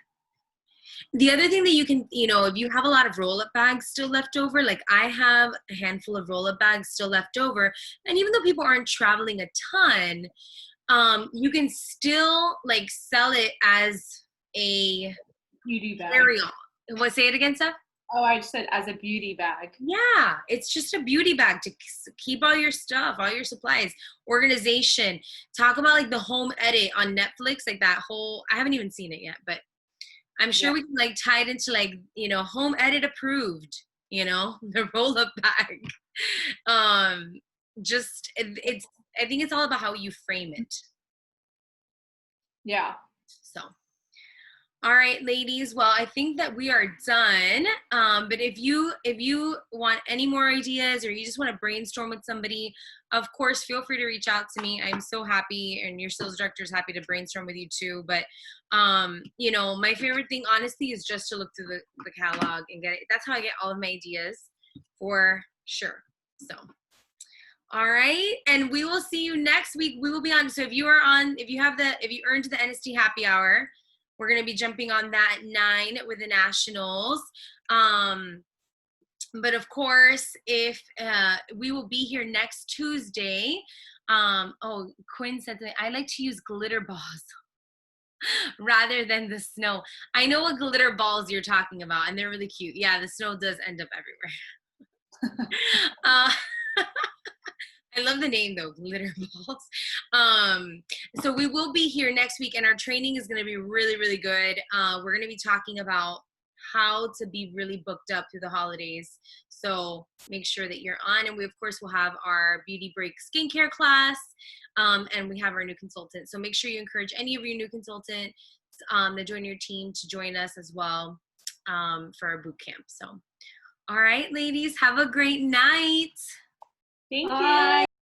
The other thing that you can, you know, if you have a lot of roll-up bags still left over, like I have a handful of roll-up bags still left over, and even though people aren't traveling a ton, you can still like sell it as a beauty bag. carry-on. What? Say it again, Steph? Oh, I just said as a beauty bag. Yeah, it's just a beauty bag to keep all your stuff, all your supplies, organization. Talk about like the home edit on Netflix, like that whole, I haven't even seen it yet, but I'm sure we can like tie it into like, you know, home edit approved, you know, the roll up bag. I think it's all about how you frame it. Yeah. So. All right, ladies. Well, I think that we are done. But if you want any more ideas or you just want to brainstorm with somebody, of course, feel free to reach out to me. I'm so happy, and your sales director is happy to brainstorm with you too. But, you know, my favorite thing, honestly, is just to look through the catalog and get it. That's how I get all of my ideas for sure. So, all right. And we will see you next week. We will be on. So if you earned the NST happy hour, we're going to be jumping on that at 9 with the Nationals. But of course, if we will be here next Tuesday. Oh, Quinn said that I like to use glitter balls rather than the snow. I know what glitter balls you're talking about, and they're really cute. Yeah, the snow does end up everywhere. I love the name though, glitter balls. So we will be here next week, and our training is going to be really, really good. We're going to be talking about how to be really booked up through the holidays. So make sure that you're on. And we, of course, will have our Beauty Break skincare class, and we have our new consultant. So make sure you encourage any of your new consultants that join your team to join us as well for our boot camp. So, all right, ladies, have a great night. Thank you.